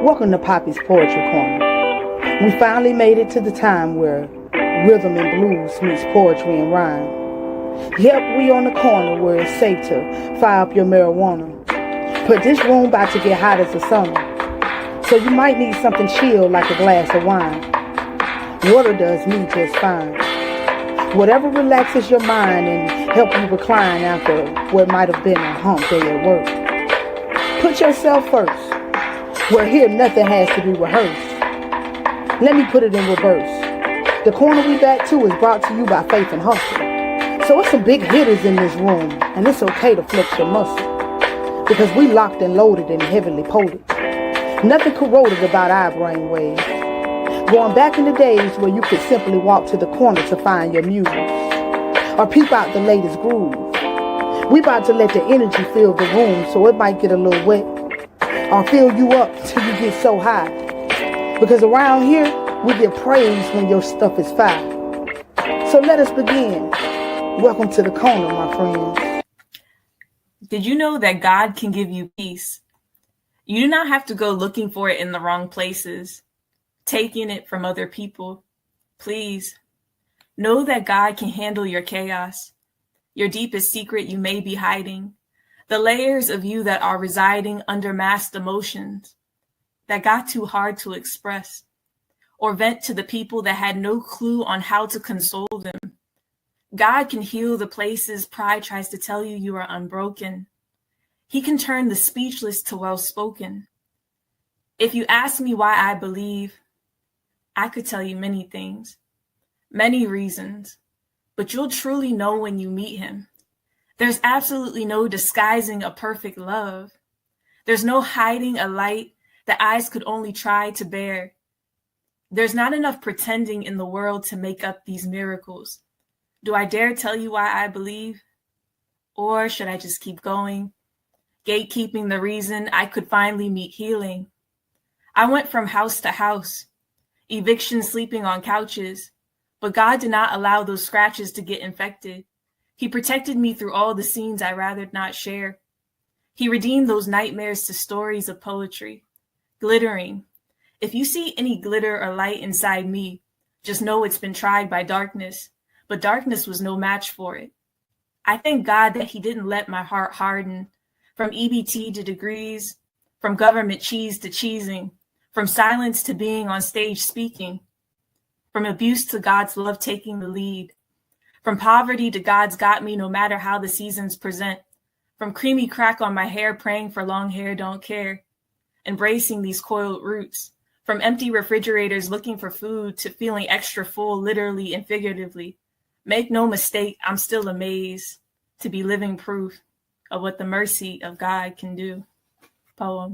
Welcome to Poppy's Poetry Corner. We finally made it to the time where rhythm and blues meets poetry and rhyme. Yep, we on the corner where it's safe to fire up your marijuana. But this room about to get hot as the summer, so you might need something chill like a glass of wine. Water does me just fine. Whatever relaxes your mind and help you recline after what might have been a hump day at work. Put yourself first. Where here nothing has to be rehearsed. Let me put it in reverse. The corner we back to is brought to you by Faith and Hustle. So it's some big hitters in this room, and it's okay to flex your muscle. Because we locked and loaded and heavily potent. Nothing corroded about our brain waves. Going back in the days where you could simply walk to the corner to find your muse. Or peep out the latest groove. We about to let the energy fill the room so it might get a little wet. Or fill you up till you get so high. Because around here, we get praise when your stuff is fire. So let us begin. Welcome to the corner, my friends. Did you know that God can give you peace? You do not have to go looking for it in the wrong places, taking it from other people. Please, know that God can handle your chaos, your deepest secret you may be hiding, the layers of you that are residing under masked emotions that got too hard to express or vent to the people that had no clue on how to console them. God can heal the places pride tries to tell you you are unbroken. He can turn the speechless to well-spoken. If you ask me why I believe, I could tell you many things, many reasons, but you'll truly know when you meet him. There's absolutely no disguising a perfect love. There's no hiding a light that eyes could only try to bear. There's not enough pretending in the world to make up these miracles. Do I dare tell you why I believe? Or should I just keep going, gatekeeping the reason I could finally meet healing? I went from house to house, eviction sleeping on couches, but God did not allow those scratches to get infected. He protected me through all the scenes I rather not share. He redeemed those nightmares to stories of poetry, glittering. If you see any glitter or light inside me, just know it's been tried by darkness, but darkness was no match for it. I thank God that he didn't let my heart harden, from EBT to degrees, from government cheese to cheesing, from silence to being on stage speaking, from abuse to God's love taking the lead. From poverty to God's got me no matter how the seasons present. From creamy crack on my hair praying for long hair don't care. Embracing these coiled roots. From empty refrigerators looking for food to feeling extra full literally and figuratively. Make no mistake, I'm still amazed to be living proof of what the mercy of God can do. Poem.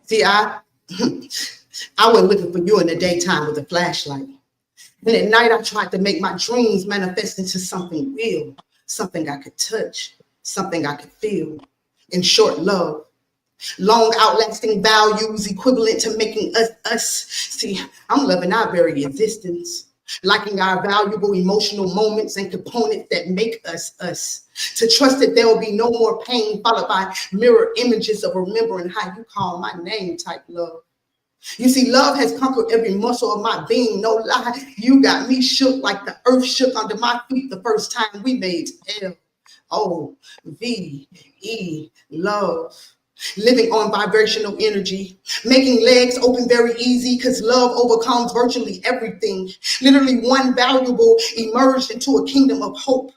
See, I went looking for you in the daytime with a flashlight. And at night, I tried to make my dreams manifest into something real, something I could touch, something I could feel. In short, love. Long outlasting values equivalent to making us us. See, I'm loving our very existence. Liking our valuable emotional moments and components that make us us. To trust that there will be no more pain, followed by mirror images of remembering how you call my name type love. You see, love has conquered every muscle of my being. No lie, you got me shook like the earth shook under my feet the first time we made L-O-V-E, love. Living on vibrational energy, making legs open very easy because love overcomes virtually everything. Literally one valuable emerged into a kingdom of hope.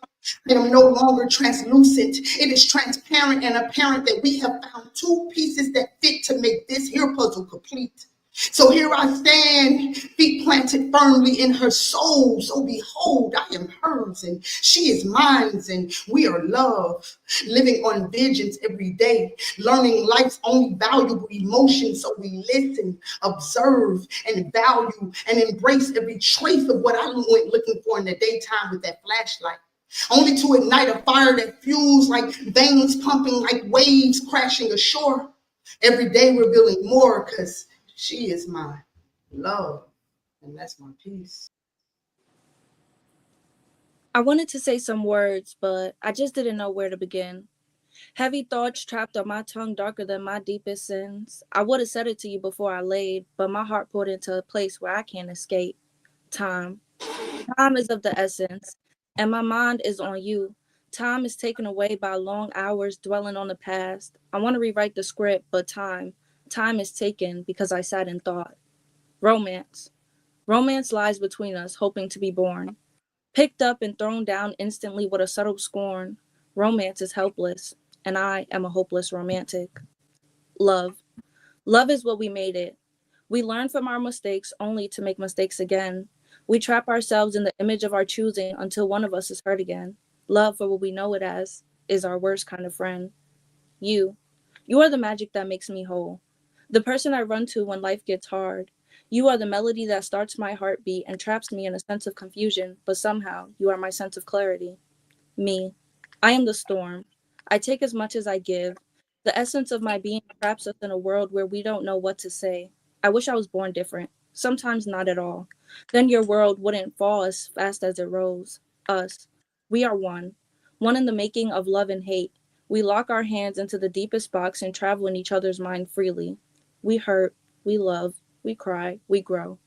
I am no longer translucent. It is transparent and apparent that we have found two pieces that fit to make this here puzzle complete. So here I stand, feet planted firmly in her soul. So behold, I am hers and she is mine, and we are love. Living on visions every day, learning life's only valuable emotion. So we listen, observe, and value and embrace every trace of what I went looking for in the daytime with that flashlight. Only to ignite a fire that fuels like veins pumping, like waves crashing ashore. Every day revealing more because she is my love, and that's my peace. I wanted to say some words, but I just didn't know where to begin. Heavy thoughts trapped on my tongue darker than my deepest sins. I would have said it to you before I laid, but my heart pulled into a place where I can't escape. Time. Time is of the essence, and my mind is on you. Time is taken away by long hours dwelling on the past. I want to rewrite the script, but time is taken because I sat and thought. Romance. Romance lies between us, hoping to be born. Picked up and thrown down instantly with a subtle scorn. Romance is helpless, and I am a hopeless romantic. Love. Love is what we made it. We learn from our mistakes only to make mistakes again. We trap ourselves in the image of our choosing until one of us is hurt again. Love, for what we know it as, is our worst kind of friend. You. You are the magic that makes me whole. The person I run to when life gets hard. You are the melody that starts my heartbeat and traps me in a sense of confusion, but somehow you are my sense of clarity. Me. I am the storm. I take as much as I give. The essence of my being traps us in a world where we don't know what to say. I wish I was born different. Sometimes not at all. Then your world wouldn't fall as fast as it rose. Us. We are one. One in the making of love and hate. We lock our hands into the deepest box and travel in each other's mind freely. We hurt. We love. We cry. We grow.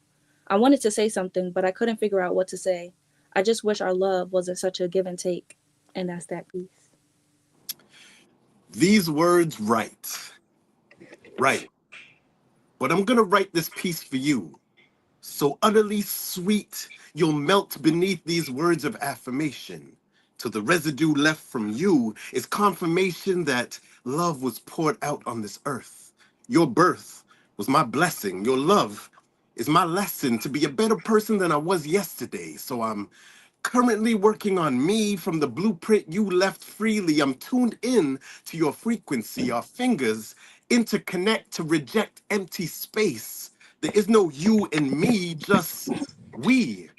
I wanted to say something, but I couldn't figure out what to say. I just wish our love wasn't such a give and take. And that's that piece. These words right. But I'm gonna write this piece for you. So utterly sweet, you'll melt beneath these words of affirmation. Till the residue left from you is confirmation that love was poured out on this earth. Your birth was my blessing. Your love is my lesson to be a better person than I was yesterday. So I'm currently working on me from the blueprint you left freely. I'm tuned in to your frequency. Our fingers interconnect to reject empty space. There is no you and me, just we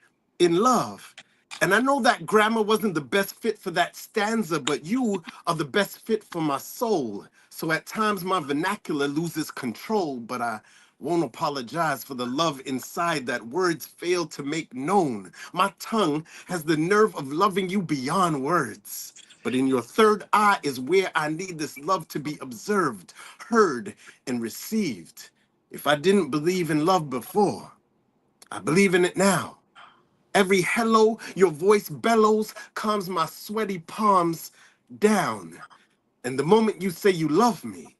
in love. And I know that grammar wasn't the best fit for that stanza, but you are the best fit for my soul. So at times my vernacular loses control, but I won't apologize for the love inside that words fail to make known. My tongue has the nerve of loving you beyond words. But in your third eye is where I need this love to be observed, heard, and received. If I didn't believe in love before, I believe in it now. Every hello your voice bellows calms my sweaty palms down. And the moment you say you love me,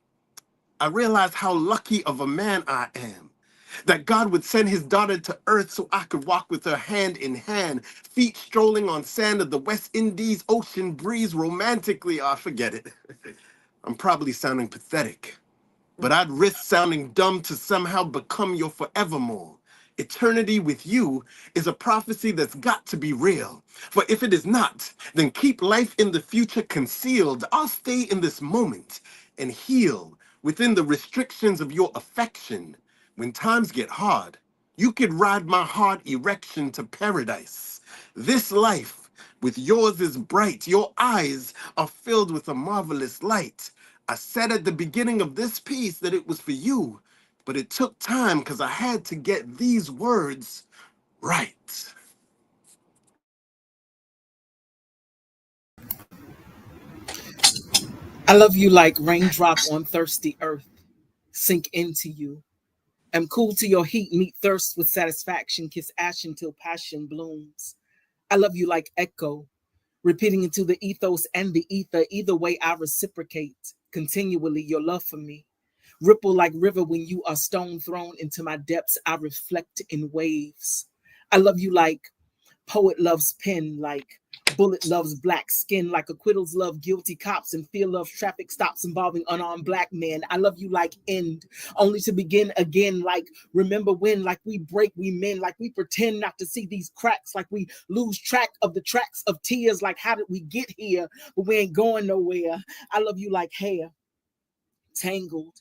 I realize how lucky of a man I am. That God would send his daughter to earth so I could walk with her hand in hand, feet strolling on sand of the West Indies, ocean breeze romantically. Oh, forget it. I'm probably sounding pathetic, but I'd risk sounding dumb to somehow become your forevermore. Eternity with you is a prophecy that's got to be real. For if it is not, then keep life in the future concealed. I'll stay in this moment and heal within the restrictions of your affection. When times get hard, you could ride my heart erection to paradise. This life with yours is bright. Your eyes are filled with a marvelous light. I said at the beginning of this piece that it was for you, but it took time because I had to get these words right. I love you like raindrop on thirsty earth. Sink into you. Am cool to your heat, meet thirst with satisfaction, kiss ash until passion blooms. I love you like echo, repeating into the ethos and the ether. Either way, I reciprocate continually your love for me. Ripple like river when you are stone thrown into my depths. I reflect in waves. I love you like poet loves pen, like bullet loves black skin, like acquittals love guilty cops, and fear loves traffic stops involving unarmed black men. I love you like end, only to begin again, like remember when, like we break, we mend, like we pretend not to see these cracks, like we lose track of the tracks of tears, like how did we get here, but we ain't going nowhere. I love you like hair, tangled,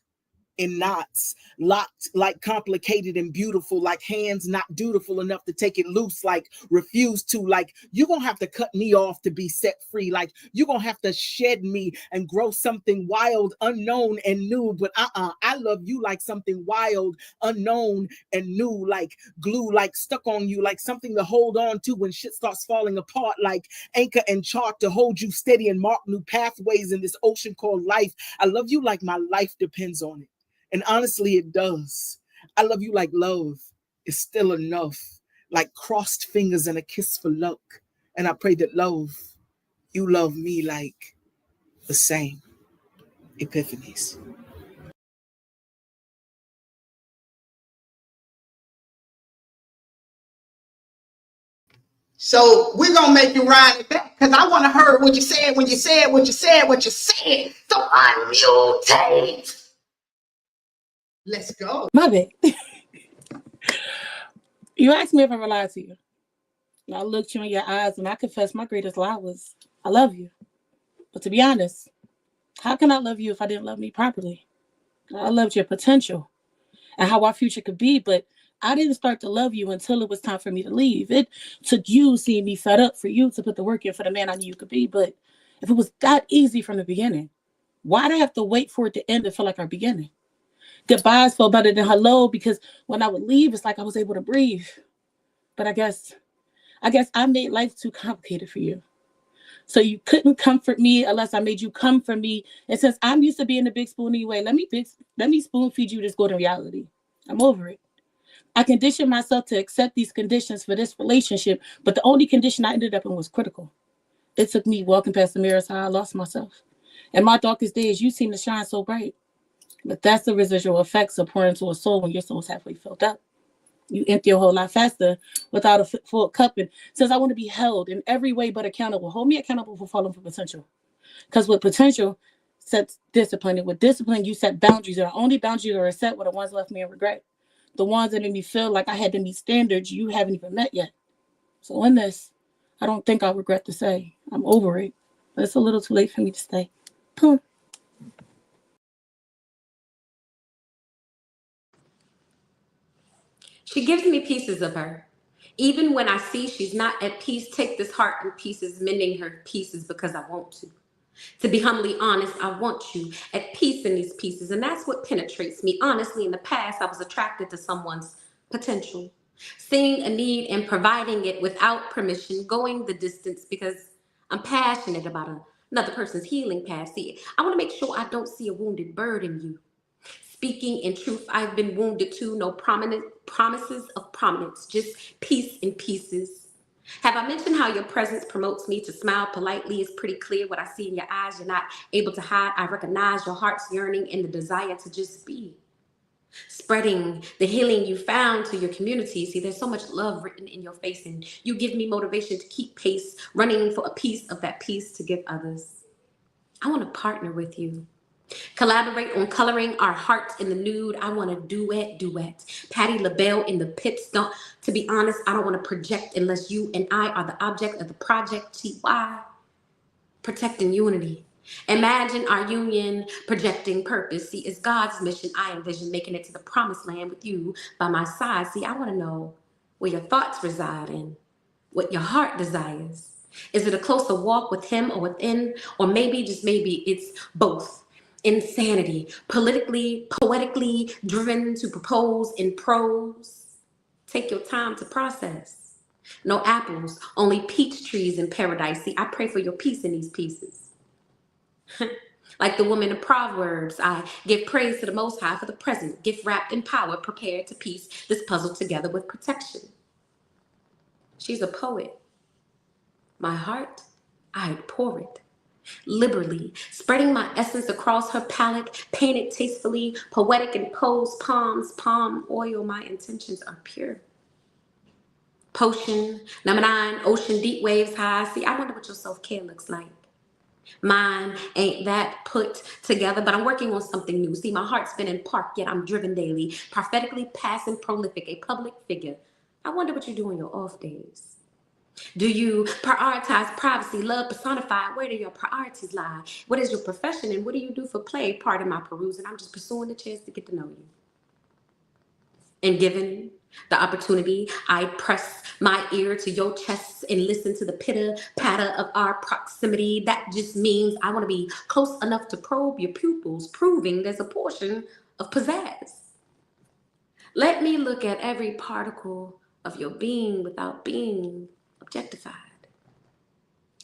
in knots, locked like complicated and beautiful, like hands not dutiful enough to take it loose, like refuse to, like you're gonna have to cut me off to be set free, like you're gonna have to shed me and grow something wild, unknown, and new. But I love you like something wild, unknown, and new, like glue, like stuck on you, like something to hold on to when shit starts falling apart, like anchor and chart to hold you steady and mark new pathways in this ocean called life. I love you like my life depends on it. And honestly, it does. I love you like love is still enough, like crossed fingers and a kiss for luck. And I pray that love, you love me like the same. Epiphanies. So we're gonna make you rhyme it back because I want to hear what you said when you said what you said, what you said. So unmutate. Let's go. My bad. You asked me if I ever lied to you. And I looked you in your eyes and I confessed my greatest lie was, I love you. But to be honest, how can I love you if I didn't love me properly? I loved your potential and how our future could be, but I didn't start to love you until it was time for me to leave. It took you seeing me fed up for you to put the work in for the man I knew you could be. But if it was that easy from the beginning, why'd I have to wait for it to end and feel like our beginning? Goodbyes felt better than hello because when I would leave, it's like I was able to breathe. But I guess I made life too complicated for you. So you couldn't comfort me unless I made you come for me. And since I'm used to being the big spoon anyway, let me spoon feed you this golden reality. I'm over it. I conditioned myself to accept these conditions for this relationship, but the only condition I ended up in was critical. It took me walking past the mirrors how I lost myself. In my darkest days, you seem to shine so bright. But that's the residual effects of pouring into a soul when your soul's halfway filled up. You empty a whole lot faster without a full cup. And since I want to be held in every way but accountable, hold me accountable for falling for potential. Because with potential sets discipline. And with discipline, you set boundaries. And the only boundaries that are set were the ones left me in regret. The ones that made me feel like I had to meet standards you haven't even met yet. So in this, I don't think I'll regret to say I'm over it. But it's a little too late for me to stay. Boom. She gives me pieces of her. Even when I see she's not at peace, take this heart in pieces, mending her pieces because I want to. To be humbly honest, I want you at peace in these pieces. And that's what penetrates me. Honestly, in the past, I was attracted to someone's potential. Seeing a need and providing it without permission, going the distance because I'm passionate about another person's healing path. See, I want to make sure I don't see a wounded bird in you. Speaking in truth, I've been wounded too. No prominent promises of prominence, just peace in pieces. Have I mentioned how your presence promotes me to smile politely? It's pretty clear what I see in your eyes. You're not able to hide. I recognize your heart's yearning and the desire to just be. Spreading the healing you found to your community. See, there's so much love written in your face, and you give me motivation to keep pace, running for a piece of that peace to give others. I want to partner with you. Collaborate on coloring our hearts in the nude. I want to duet. Patti LaBelle in the pits. Don't, to be honest, I don't want to project unless you and I are the object of the project. See why? Protecting unity. Imagine our union projecting purpose. See, it's God's mission. I envision making it to the promised land with you by my side. See, I want to know where your thoughts reside and what your heart desires. Is it a closer walk with him or within? Or maybe, just maybe, it's both. Insanity, politically, poetically driven to propose in prose. Take your time to process. No apples, only peach trees in paradise. See, I pray for your peace in these pieces. Like the woman of Proverbs, I give praise to the Most High for the present, gift wrapped in power, prepared to piece this puzzle together with protection. She's a poet. My heart, I'd pour it. Liberally, spreading my essence across her palette, painted tastefully, poetic in pose, palms, palm oil, my intentions are pure. Potion, number 9, ocean, deep waves high. See, I wonder what your self-care looks like. Mine ain't that put together, but I'm working on something new. See, my heart's been in park, yet I'm driven daily, prophetically passing prolific, a public figure. I wonder what you do on your off days. Do you prioritize privacy, love personified? Where do your priorities lie? What is your profession and what do you do for play? Part of my perusing, I'm just pursuing the chance to get to know you. And given the opportunity, I press my ear to your chest and listen to the pitter patter of our proximity. That just means I want to be close enough to probe your pupils, proving there's a portion of pizzazz. Let me look at every particle of your being without being objectified.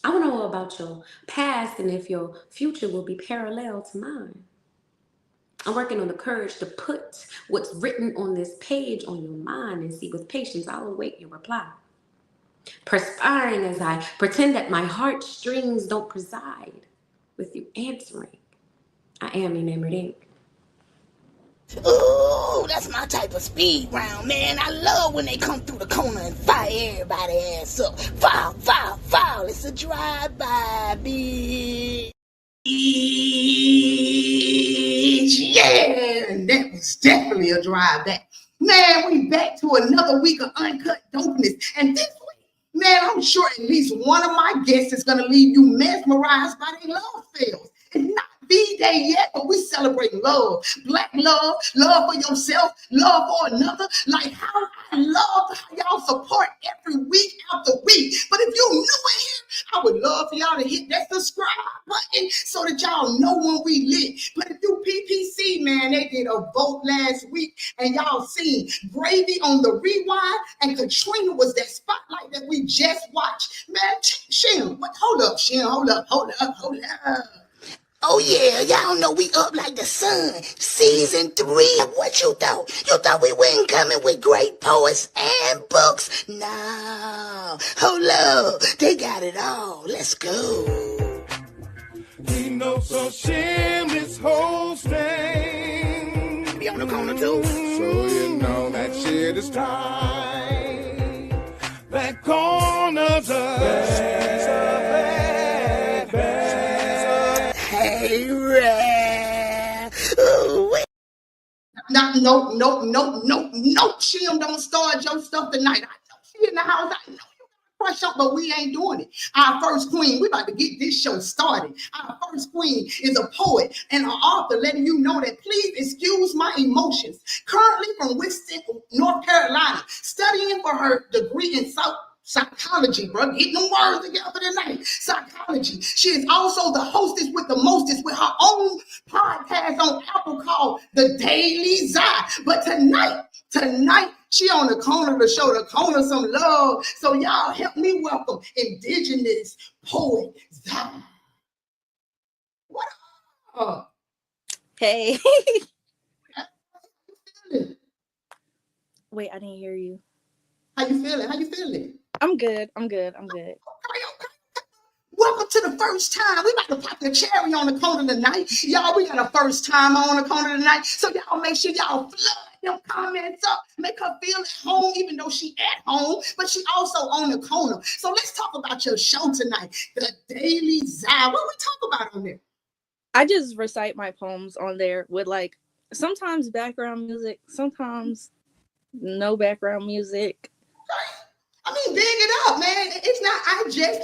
I want to know about your past and if your future will be parallel to mine. I'm working on the courage to put what's written on this page on your mind and see with patience I'll await your reply. Perspiring as I pretend that my heartstrings don't preside with you answering. I am enamored ink. Ooh, that's my type of speed round, man. I love when they come through the corner and fire everybody ass up. Foul, foul, foul. It's a drive-by, bitch. Yeah, and that was definitely a drive back. Man, we back to another week of uncut dopeness. And this week, man, I'm sure at least one of my guests is going to leave you mesmerized by their love spells. It's not V-Day yet, but we celebrating love. Black love, love for yourself, love for another. Like how I love how y'all support every week after week. But if you're new in here, I would love for y'all to hit that subscribe button so that y'all know when we lit. But if you P.P.C, man, they did a vote last week and y'all seen Gravy on the rewind and Katrina was that spotlight that we just watched. Man, Shem, hold up, Shem, hold up. Oh yeah, y'all know we up like the sun. Season 3. What you thought? You thought we weren't coming with great poets and books? No. Hold up. They got it all. Let's go. He knows so shameless hosting. Be on the corner too. So you know that shit is tight. That corner's a bad. Hey, Ray. Ooh, wait. No, Shem, don't start your stuff tonight. I know she in the house. I know you crush up, but we ain't doing it. Our first queen, we about to get this show started. Our first queen is a poet and an author, letting you know that please excuse my emotions. Currently from Winston, North Carolina, studying for her degree in psychology, bro. Get them words together tonight. Psychology. She is also the hostess with the mostest with her own podcast on Apple called The Daily Zai. But tonight, she on the corner to show the corner some love. So y'all help me welcome Indigenous poet Zai. What up? Hey. How you feeling? Wait, I didn't hear you. How you feeling? I'm good. Okay. Welcome to the first time. We about to pop the cherry on the corner tonight. Y'all, we got a first time on the corner tonight. So y'all make sure y'all flood them comments up. Make her feel at home, even though she at home, but she also on the corner. So let's talk about your show tonight, The Daily Zai. What we talk about on there? I just recite my poems on there with like sometimes background music, sometimes no background music. I mean, big it up, man. It's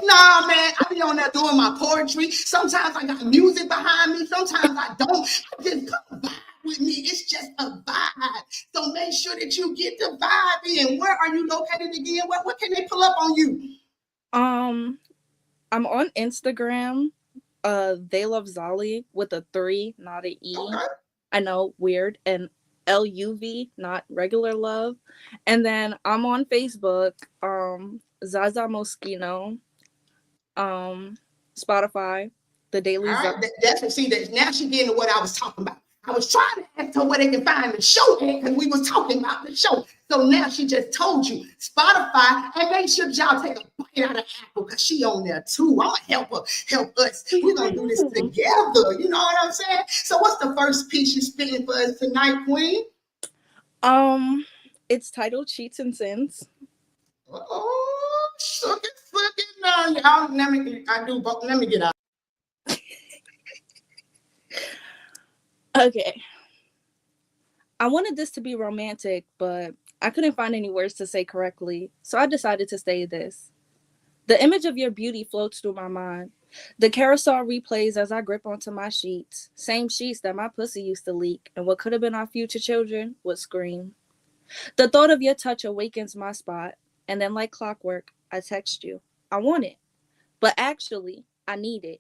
not, man. I be on there doing my poetry. Sometimes I got music behind me. Sometimes I don't. I just come vibe with me. It's just a vibe. So make sure that you get the vibe in. Where are you located again? What can they pull up on you? I'm on Instagram. They love Zali with a 3, not an E. Okay. I know, weird. And LUV, not regular love. And then I'm on Facebook, Zaza Moschino, Spotify, The Daily All Zai. right, that's what. See, that now she getting to what I was talking about. I was trying to ask her where they can find the show at because we was talking about the show. So now she just told you Spotify, and make sure y'all take a bite out of Apple because she on there too. I'm gonna help us. We're gonna do this together. You know what I'm saying? So what's the first piece you spitting for us tonight, Queen? It's titled Cheats and Sins. Oh, suck it now, y'all. Let me get out. Okay. I wanted this to be romantic, but I couldn't find any words to say correctly, so I decided to say this. The image of your beauty floats through my mind. The carousel replays as I grip onto my sheets. Same sheets that my pussy used to leak, and what could have been our future children would scream. The thought of your touch awakens my spot, and then like clockwork, I text you. I want it. But actually, I need it.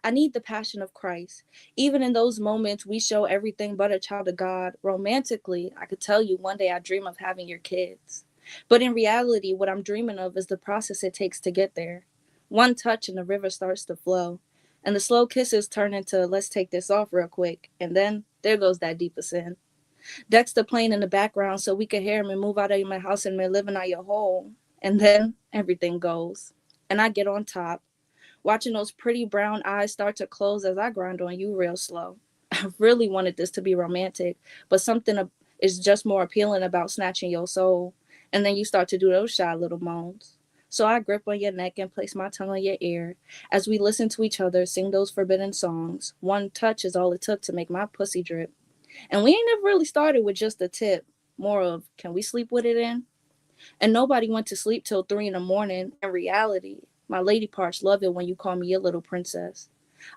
I need the passion of Christ. Even in those moments we show everything but a child of God, romantically, I could tell you one day I dream of having your kids. But in reality, what I'm dreaming of is the process it takes to get there. One touch and the river starts to flow. And the slow kisses turn into let's take this off real quick. And then there goes that deeper sin. Dexter playing in the background so we could hear him and move out of my house and we're living out your hole. And then everything goes. And I get on top, watching those pretty brown eyes start to close as I grind on you real slow. I really wanted this to be romantic, but something is just more appealing about snatching your soul. And then you start to do those shy little moans. So I grip on your neck and place my tongue on your ear as we listen to each other sing those forbidden songs. One touch is all it took to make my pussy drip. And we ain't never really started with just a tip, more of, can we sleep with it in? And nobody went to sleep till 3 in the morning. In reality, my lady parts love it when you call me your little princess.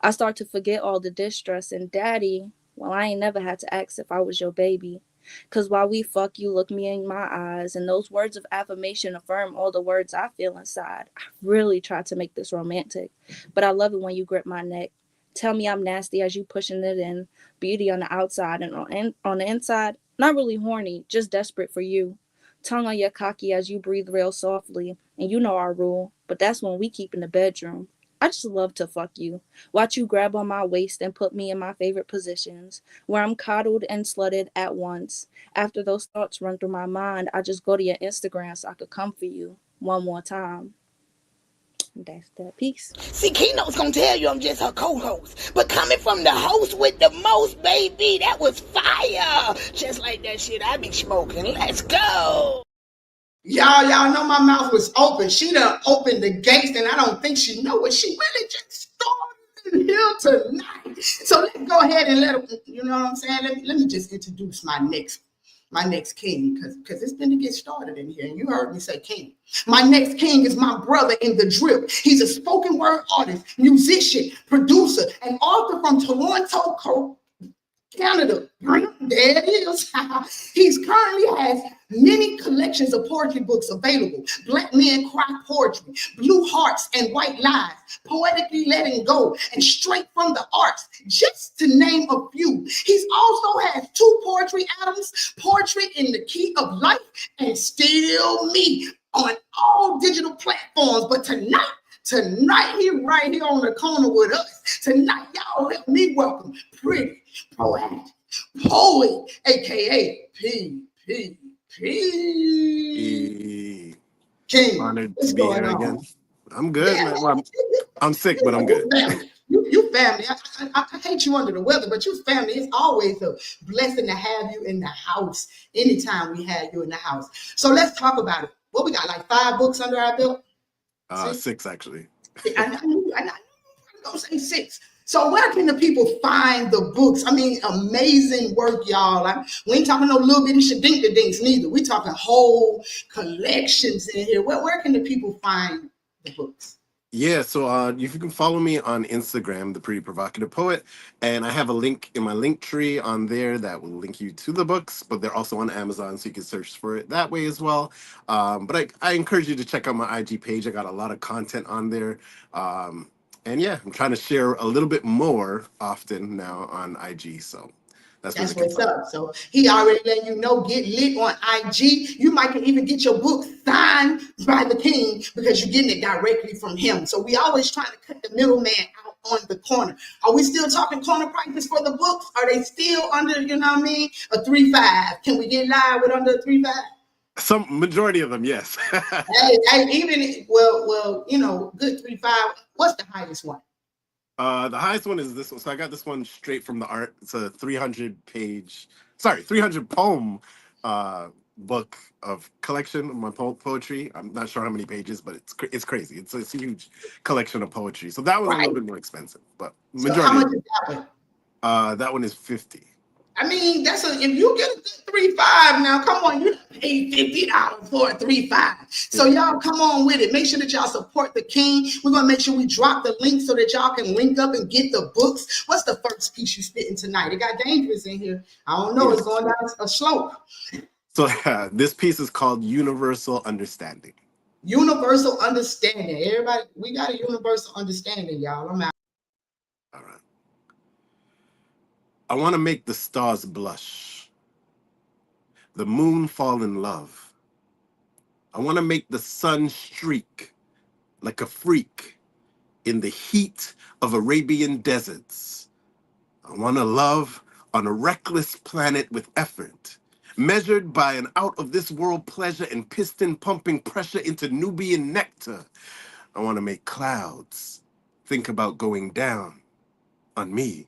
I start to forget all the distress, and daddy, well, I ain't never had to ask if I was your baby. Cause while we fuck, you look me in my eyes, and those words of affirmation affirm all the words I feel inside. I really tried to make this romantic, but I love it when you grip my neck. Tell me I'm nasty as you pushing it in. Beauty on the outside and on the inside, not really horny, just desperate for you. Tongue on your cocky as you breathe real softly, and you know our rule, but that's when we keep in the bedroom. I just love to fuck you. Watch you grab on my waist and put me in my favorite positions, where I'm coddled and slutted at once. After those thoughts run through my mind, I just go to your Instagram so I could come for you one more time. That's that piece. See, Keynote's gonna tell you I'm just her co-host. But coming from the host with the most, baby, that was fire. Just like that shit I be smoking. Let's go. Y'all know my mouth was open. She done opened the gates, and I don't think she know it. She really just started in here tonight. So let's go ahead and let her, you know what I'm saying? Let me just introduce my next king, because it's been to get started in here, and you heard me say king. My next king is my brother in the drip. He's a spoken word artist, musician, producer, and author from Toronto, Canada. There it is. He currently has many collections of poetry books available. Black Men Cry Poetry, Blue Hearts and White Lies, Poetically Letting Go, and Straight from the Arts, just to name a few. He's also has 2 poetry albums, Poetry in the Key of Life and Still Me, on all digital platforms. But tonight, he right here on the corner with us. Tonight, y'all help me welcome pretty, poetic, poet, aka P.P.C. King, Honored what's to be going here on? again. I'm good, Yeah. man. Well, I'm sick, but I'm good. You family. I hate you under the weather, but you family. It's always a blessing to have you in the house. Anytime we have you in the house. So let's talk about it. What we got, like 5 books under our belt? 6 actually. I knew I was gonna say 6. So where can the people find the books? I mean, amazing work, y'all. We ain't talking no little bitty shadink-a-dinks neither. We talking whole collections in here. Where can the people find the books? Yeah, so if you can follow me on Instagram, The Pretty Provocative Poet, and I have a link in my link tree on there that will link you to the books, but they're also on Amazon, so you can search for it that way as well. But I encourage you to check out my IG page. I got a lot of content on there. And yeah, I'm trying to share a little bit more often now on IG, so That's what's up. So he already letting you know, get lit on IG. You might can even get your book signed by the king because you're getting it directly from him. So we always trying to cut the middleman out on the corner. Are we still talking corner prices for the books? Are they still under, you know what I mean, a 3.5? Can we get live with under a 3.5? Some majority of them, yes. Even well, you know, good 3.5. What's the highest one? The highest one is this one. So I got this one straight from the art. It's a 300 poem book of collection of my poetry. I'm not sure how many pages, but it's crazy. It's a huge collection of poetry. So that was a little bit more expensive, but majority. So how much is that one? That one is $50. I mean, that's if you get a good 3.5 now, come on, you paid $50 for a 3.5. So y'all come on with it. Make sure that y'all support the king. We're gonna make sure we drop the link so that y'all can link up and get the books. What's the first piece you spitting tonight? It got dangerous in here. I don't know, it's going down a slope. So this piece is called Universal Understanding. Universal understanding. Everybody, we got a universal understanding, y'all. I'm out. All right. I want to make the stars blush, the moon fall in love. I want to make the sun streak like a freak in the heat of Arabian deserts. I want to love on a reckless planet with effort, measured by an out-of-this-world pleasure and piston-pumping pressure into Nubian nectar. I want to make clouds think about going down on me,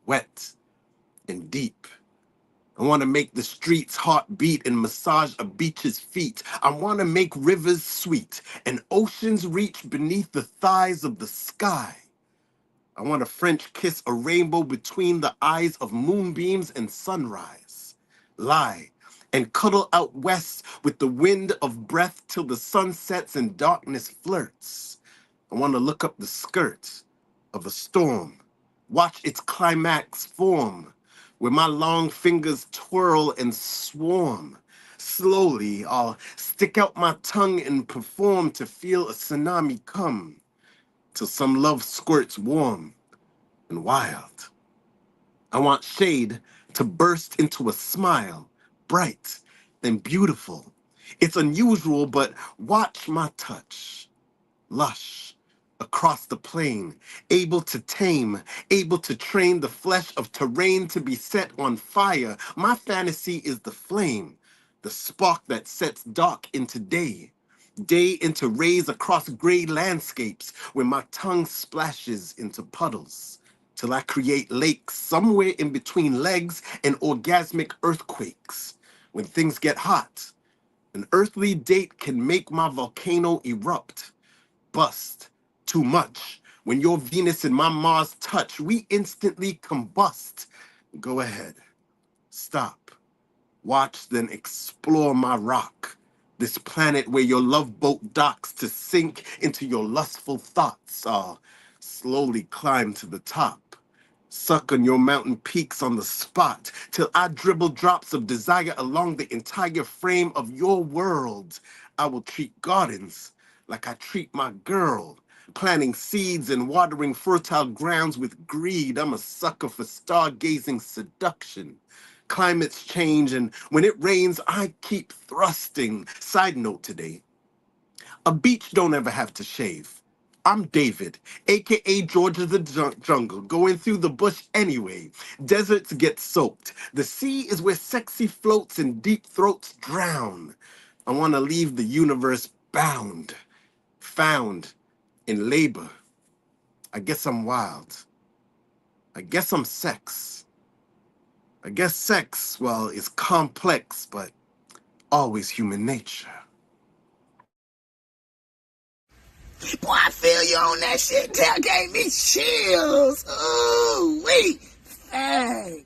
wet and deep. I want to make the streets heart beat and massage a beach's feet. I want to make rivers sweet and oceans reach beneath the thighs of the sky. I want to French kiss a rainbow between the eyes of moonbeams and sunrise. Lie and cuddle out west with the wind of breath till the sun sets and darkness flirts. I want to look up the skirt of a storm, watch its climax form, where my long fingers twirl and swarm. Slowly, I'll stick out my tongue and perform to feel a tsunami come, till some love squirts warm and wild. I want shade to burst into a smile, bright and beautiful. It's unusual, but watch my touch. Lush, across the plain, able to tame, able to train the flesh of terrain to be set on fire. My fantasy is the flame, the spark that sets dark into day, day into rays across gray landscapes where my tongue splashes into puddles, till I create lakes somewhere in between legs and orgasmic earthquakes. When things get hot, an earthly date can make my volcano erupt. Bust too much. When your Venus and my Mars touch, we instantly combust. Go ahead. Stop. Watch, then explore my rock. This planet where your love boat docks to sink into your lustful thoughts. I'll slowly climb to the top. Suck on your mountain peaks on the spot till I dribble drops of desire along the entire frame of your world. I will treat gardens like I treat my girl, planting seeds and watering fertile grounds with greed. I'm a sucker for stargazing seduction. Climates change, and when it rains, I keep thrusting. Side note today, a beach don't ever have to shave. I'm David, aka Georgia the Jungle, going through the bush anyway. Deserts get soaked. The sea is where sexy floats and deep throats drown. I want to leave the universe bound, found in labor. I guess I'm wild. I guess I'm sex. I guess sex, well, is complex, but always human nature. Boy, I feel you on that shit. That gave me chills. Ooh, wait. Hey.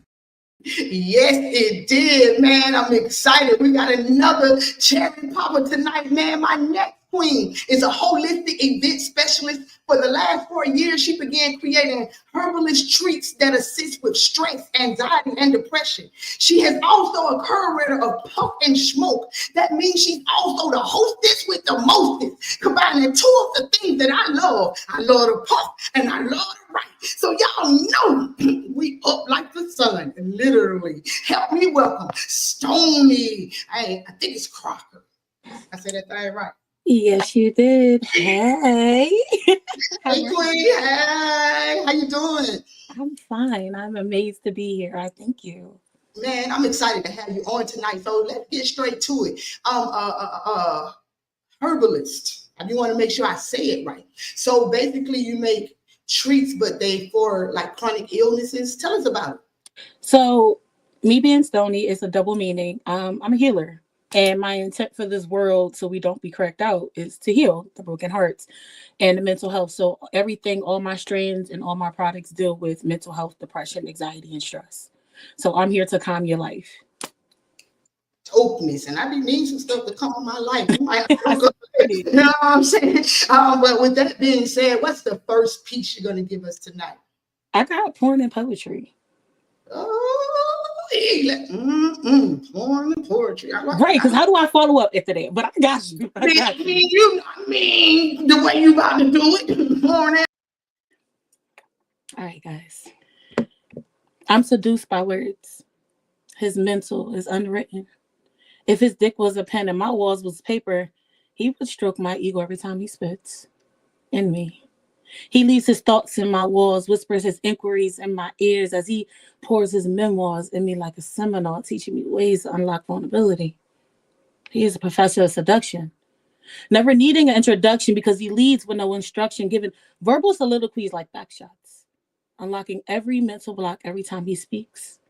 Yes, it did, man. I'm excited. We got another cherry popper tonight, man. My next queen is a holistic event specialist. For the last 4 years, she began creating herbalist treats that assist with stress, anxiety, and depression. She has also a curator of puff and smoke. That means she's also the hostess with the mostest, combining two of the things that I love. I love to puff and I love to write. So y'all know we up like the sun, literally. Help me welcome Stony. I think it's Crocker. I said that thing right. Yes, you did. Hey. Hey, Queen. Hey, how you doing? I'm fine. I'm amazed to be here. I thank you. Man, I'm excited to have you on tonight. So let's get straight to it. Herbalist. I do want to make sure I say it right. So basically, you make treats, but they for like chronic illnesses. Tell us about it. So, me being Stony is a double meaning. I'm a healer. And my intent for this world, so we don't be cracked out, is to heal the broken hearts and the mental health. So everything, all my strains and all my products deal with mental health, depression, anxiety, and stress. So I'm here to calm your life. Dopeness, and I be needing some stuff to come in my life. You might you know what I'm saying? But with that being said, what's the first piece you're gonna give us tonight? I got porn and poetry. Oh, porn and poetry. I like Right, because how do I follow up after that? But I got you. I mean, the way you about to do it. Porn and all right, guys. I'm seduced by words. His mental is unwritten. If his dick was a pen and my walls was paper, he would stroke my ego every time he spits in me. He leaves his thoughts in my walls, whispers his inquiries in my ears as he pours his memoirs in me like a seminar, teaching me ways to unlock vulnerability. He is a professor of seduction, never needing an introduction because he leads with no instruction, giving verbal soliloquies like backshots, unlocking every mental block every time he speaks.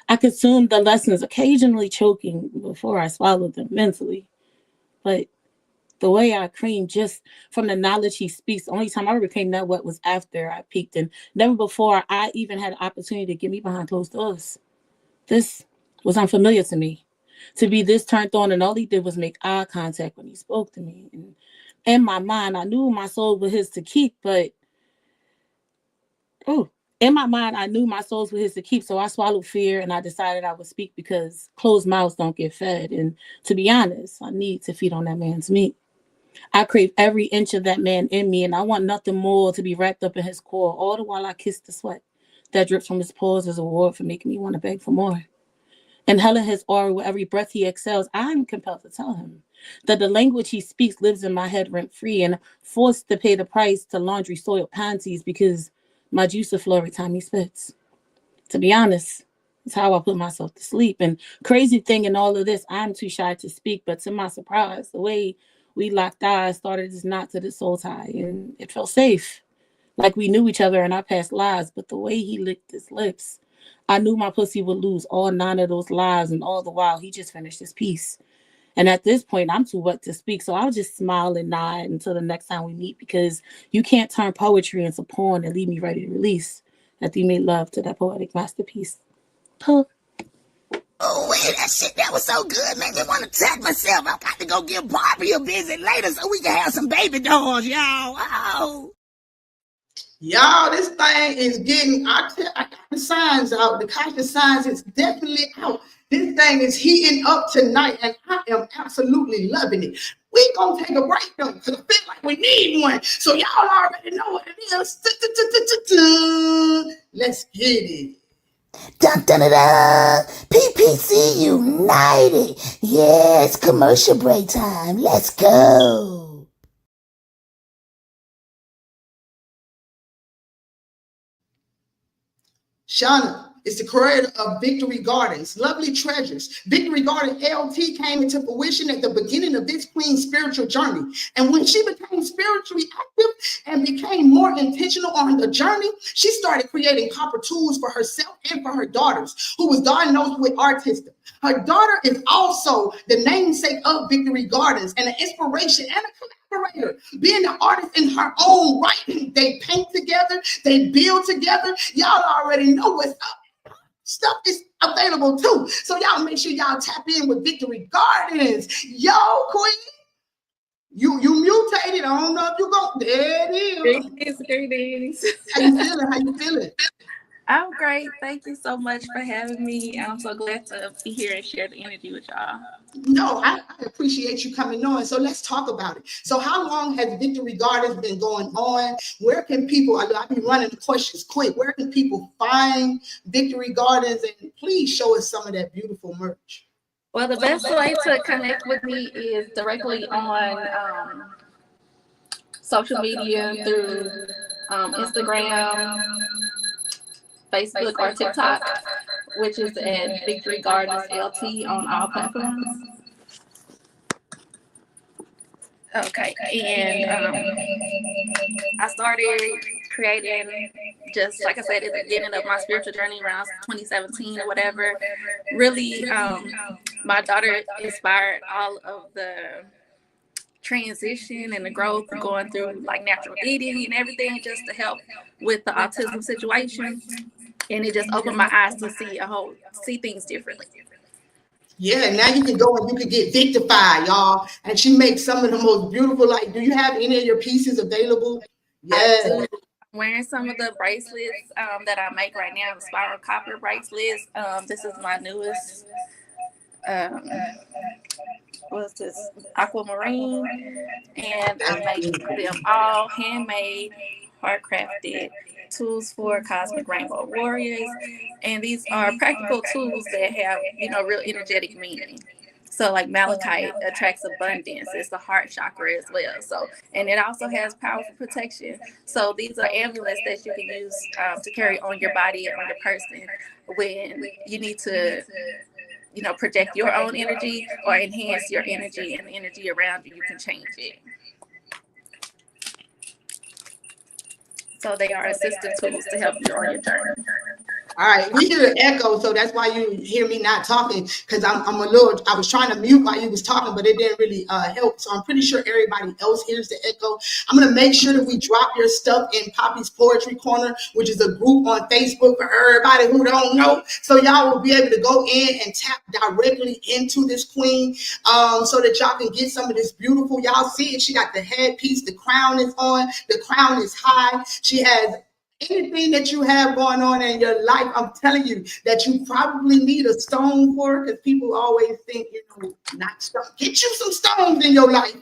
I consume the lessons, occasionally choking before I swallow them mentally. But the way I cream just from the knowledge he speaks, the only time I ever became that wet was after I peaked, and never before I even had the opportunity to get me behind closed doors. This was unfamiliar to me. To be this turned on, and all he did was make eye contact when he spoke to me. And in my mind, I knew my soul was his to keep, but in my mind, I knew my souls were his to keep, so I swallowed fear and I decided I would speak because closed mouths don't get fed. And to be honest, I need to feed on that man's meat. I crave every inch of that man in me, and I want nothing more to be wrapped up in his core, all the while I kiss the sweat that drips from his pores as a reward for making me want to beg for more. Inhaling his aura with every breath he exhales, I'm compelled to tell him that the language he speaks lives in my head rent-free and forced to pay the price to laundry soiled panties because my juice will flow every time he spits. To be honest, it's how I put myself to sleep. And crazy thing in all of this, I'm too shy to speak, but to my surprise, the way we locked eyes started this knot to the soul tie, and it felt safe, like we knew each other in our past lives. But the way he licked his lips, I knew my pussy would lose all 9 of those lives, and all the while, he just finished his piece. And at this point, I'm too wet to speak, so I'll just smile and nod until the next time we meet, because you can't turn poetry into porn and leave me ready to release after you made love to that poetic masterpiece. Puh. Oh, wait, that shit, that was so good, man. Just want to touch myself. I'm about to go give Barbie a visit later so we can have some baby dolls, y'all. Oh. y'all, this thing is getting, I got the signs out. The caution signs is definitely out. This thing is heating up tonight, and I am absolutely loving it. We gonna take a break though, because I feel like we need one. So y'all already know what it is. Let's get it. Dun dun dun dun. P.P.C. United. Yeah, it's commercial break time. Let's go. Shauna is the creator of Victory Gardens, Lovely Treasures. Victory Garden LT came into fruition at the beginning of this queen's spiritual journey. And when she became spiritually active and became more intentional on the journey, she started creating copper tools for herself and for her daughters, who was diagnosed with autism. Her daughter is also the namesake of Victory Gardens and an inspiration and a collaborator, being an artist in her own right. They paint together, they build together. Y'all already know what's up. Stuff is available too. So y'all make sure y'all tap in with Victory Gardens. Yo, queen, you mutated. I don't know if you go. There it is. Greetings. How you feeling? How you feeling? I'm great. Thank you so much for having me. I'm so glad to be here and share the energy with y'all. No, I appreciate you coming on. So let's talk about it. So how long has Victory Gardens been going on? Where can people, I'll be running the questions quick. Where can people find Victory Gardens? And please show us some of that beautiful merch. Well, the best way to connect with me is directly on social media through Instagram, Facebook, or TikTok, which is at Victory Gardens LT on all platforms. Okay, and I started creating, just like I said, at the beginning of my spiritual journey around 2017 or whatever. Really, my daughter inspired all of the transition and the growth and going through like natural eating and everything just to help with the autism situation. and it just opened my eyes to see things differently. Yeah, now you can go and you can get Victified, y'all. And she makes some of the most beautiful, like, do you have any of your pieces available? Yeah. I do. I'm wearing some of the bracelets that I make right now, the spiral copper bracelets. This is my newest, what's this, aquamarine. And I make them all handmade, hard-crafted tools for Cosmic Rainbow Warriors. And these are practical tools that have, real energetic meaning. So like malachite attracts abundance. It's the heart chakra as well. So, and it also has powerful protection. So these are amulets that you can use to carry on your body and on your person when you need to, project your own energy or enhance your energy, and the energy around you, you can change it. So they are assistant tools to help you on your journey. All right, we hear an echo, so that's why you hear me not talking, because I was trying to mute while you was talking, but it didn't really help. So I'm pretty sure everybody else hears the echo. I'm going to make sure that we drop your stuff in Poppy's Poetry Corner, which is a group on Facebook for everybody who don't know. So y'all will be able to go in and tap directly into this queen so that y'all can get some of this beautiful. Y'all see it. She got the headpiece. The crown is on. The crown is high. She has anything that you have going on in your life, I'm telling you that you probably need a stone for, because people always think, not stone. Get you some stones in your life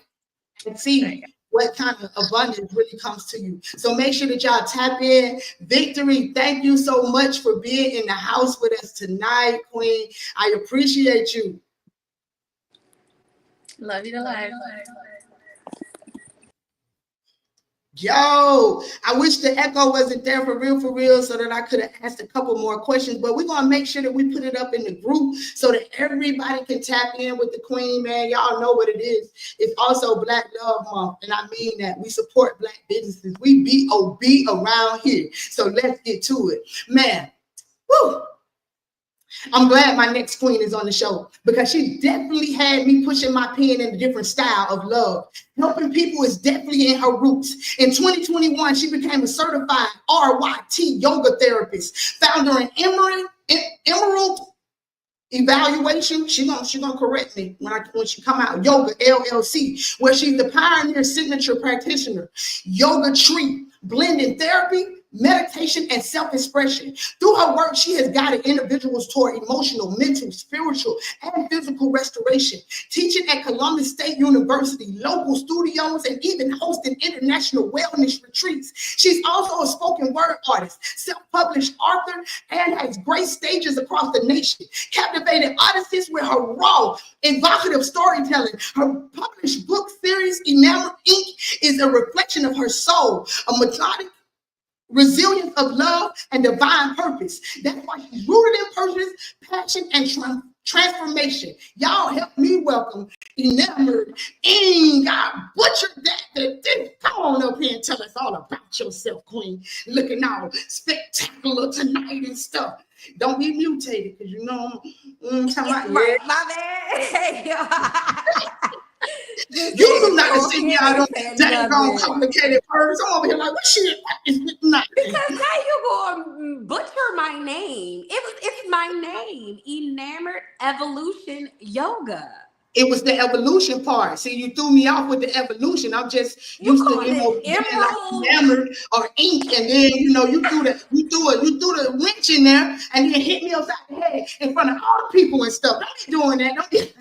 and see what kind of abundance really comes to you. So make sure that y'all tap in. Victory, thank you so much for being in the house with us tonight, Queen. I appreciate you. Love you to life. Yo, I wish the echo wasn't there for real, so that I could have asked a couple more questions, but we're going to make sure that we put it up in the group so that everybody can tap in with the queen, man. Y'all know what it is. It's also Black Love Month, and I mean that. We support Black businesses. We B.O.B. around here, so let's get to it. Man, woo! I'm glad my next queen is on the show, because she definitely had me pushing my pen in a different style of love. Helping people is definitely in her roots. In 2021, she became a certified RYT yoga therapist, founder an Emerald Evaluation. She gonna correct me when she come out. Yoga LLC, where she's the pioneer signature practitioner. Yoga Tree, blending therapy, meditation, and self-expression. Through her work, she has guided individuals toward emotional, mental, spiritual, and physical restoration. Teaching at Columbus State University, local studios, and even hosting international wellness retreats. She's also a spoken word artist, self-published author, and has graced stages across the nation. Captivated audiences with her raw, evocative storytelling. Her published book series, Enamored Ink, is a reflection of her soul, a methodic resilience of love and divine purpose. That's why she's rooted in purpose, passion, and transformation. Y'all help me welcome Enamored Ink. I butchered that. Come on up here and tell us all about yourself, Queen. Looking all spectacular tonight and stuff. Don't be mutated, because Right, my bad. You do not to see me out on dang complicated words. I'm over here like, what shit is not? Because now you gonna butcher my name. It's my name. Enamored Evolution Yoga. It was the evolution part. See, you threw me off with the evolution. I'm just used to, being like enamored or ink, and then you threw the wrench in there, and then hit me upside the head in front of all the people and stuff. Don't be doing that.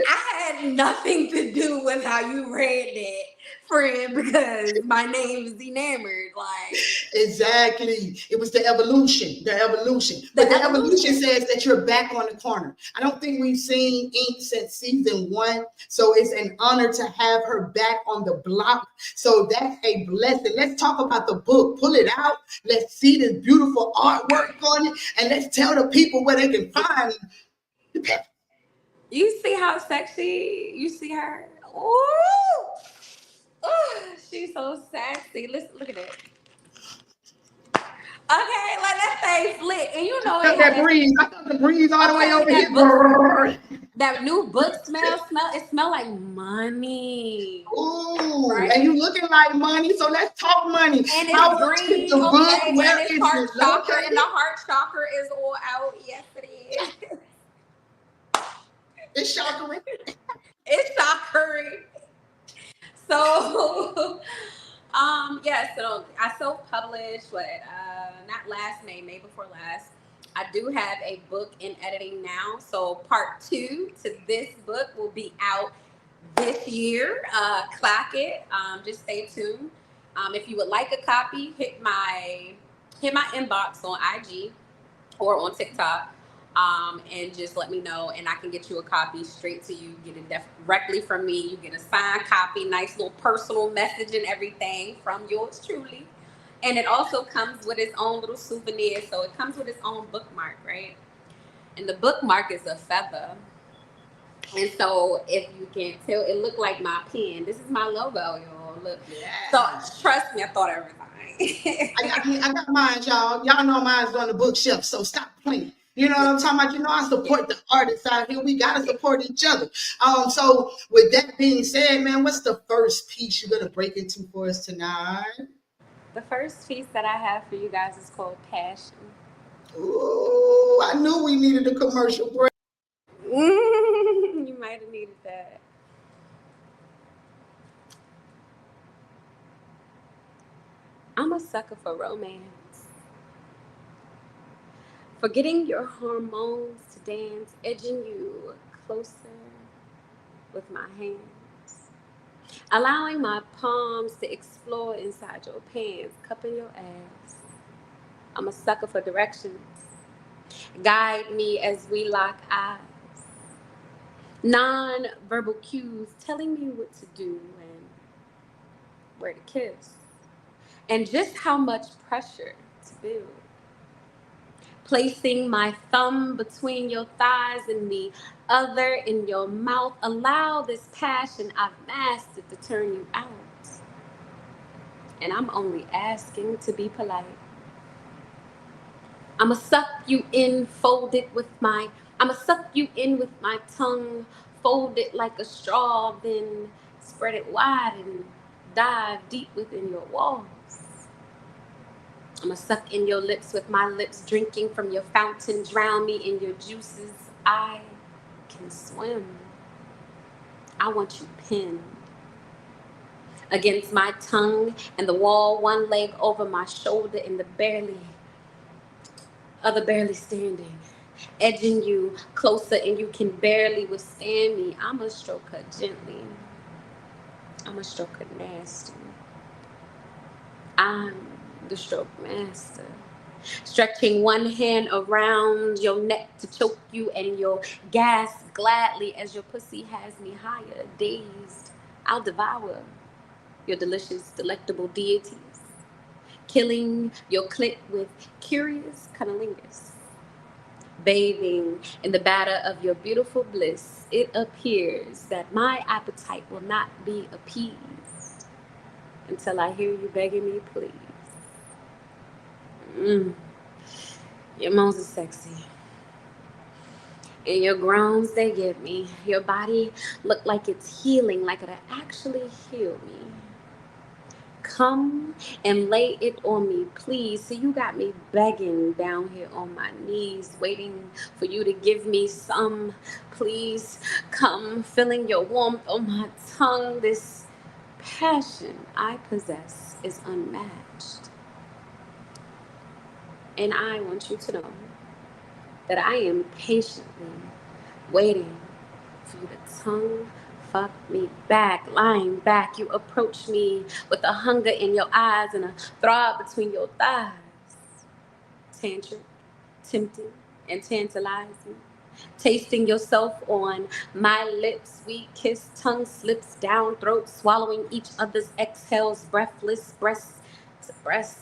I had nothing to do with how you read that, friend, because my name is Enamored. Like, exactly. It was the evolution. But the evolution says that you're back on the corner. I don't think we've seen Ink since season 1. So it's an honor to have her back on the block. So that's a blessing. Let's talk about the book. Pull it out. Let's see this beautiful artwork on it. And let's tell the people where they can find it. You see how sexy? You see her? Ooh! She's so sassy. Listen, look at that. Okay, like that thing flick. And you know I it felt had that that, breeze. I felt the breeze all the way okay, over that book, here. that new book smell, it smell like money. Ooh, and Right? you looking like money, so let's talk money. And How it's much is green, the book? okay, and Where it's is heart it chakra, and the located? heart chakra is all out. Yes, it is. It's chakra. It's chakra. So, yeah, so I self-published not last May before last. I do have a book in editing now. So part 2 to this book will be out this year. Clock it. Just stay tuned. If you would like a copy, hit my inbox on IG or on TikTok, and just let me know, and I can get you a copy straight to you. Get it directly from me. You get a signed copy, nice little personal message and everything from yours truly. And it also comes with its own little souvenir. So it comes with its own bookmark, right? And the bookmark is a feather. And so if you can't tell, it looked like my pen. This is my logo, y'all. Look. So Yes. trust me, I thought everything. I got mine, y'all. Y'all know mine's on the bookshelf, so stop playing. You know what I'm talking about? You know, I support the artists out here. We gotta support each other. So with that being said, man, what's the first piece you're gonna break into for us tonight? The first piece that I have for you guys is called Passion. Ooh, I knew we needed a commercial break. You might have needed that. I'm a sucker for romance. For getting your hormones to dance, edging you closer with my hands. Allowing my palms to explore inside your pants, cupping your ass. I'm a sucker for directions. Guide me as we lock eyes. Non-verbal cues telling me what to do and where to kiss. And just how much pressure to build. Placing my thumb between your thighs and the other in your mouth. Allow this passion I've mastered to turn you out. And I'm only asking to be polite. I'ma suck you in, I'ma suck you in with my tongue, fold it like a straw, then spread it wide and dive deep within your walls. I'ma suck in your lips with my lips, drinking from your fountain, drown me in your juices. I can swim. I want you pinned against my tongue and the wall, one leg over my shoulder and the barely standing, edging you closer and you can barely withstand me. I'ma stroke her gently. I'ma stroke her nasty. I'm the stroke master. Stretching one hand around your neck to choke you and you'll gasp gladly as your pussy has me higher, dazed. I'll devour your delicious, delectable deities, killing your clit with curious cunnilingus. Bathing in the batter of your beautiful bliss, it appears that my appetite will not be appeased until I hear you begging me, please. Your moans are sexy. And your groans, they get me. Your body look like it's healing, like it'll actually heal me. Come and lay it on me, please. So you got me begging down here on my knees, waiting for you to give me some. Please come, feeling your warmth on my tongue. This passion I possess is unmatched. And I want you to know that I am patiently waiting for you to tongue fuck me back, lying back. You approach me with a hunger in your eyes and a throb between your thighs. Tantric, tempting, and tantalizing. Tasting yourself on my lips, sweet kiss, tongue slips down, throat swallowing each other's exhales, breathless, breast to breast.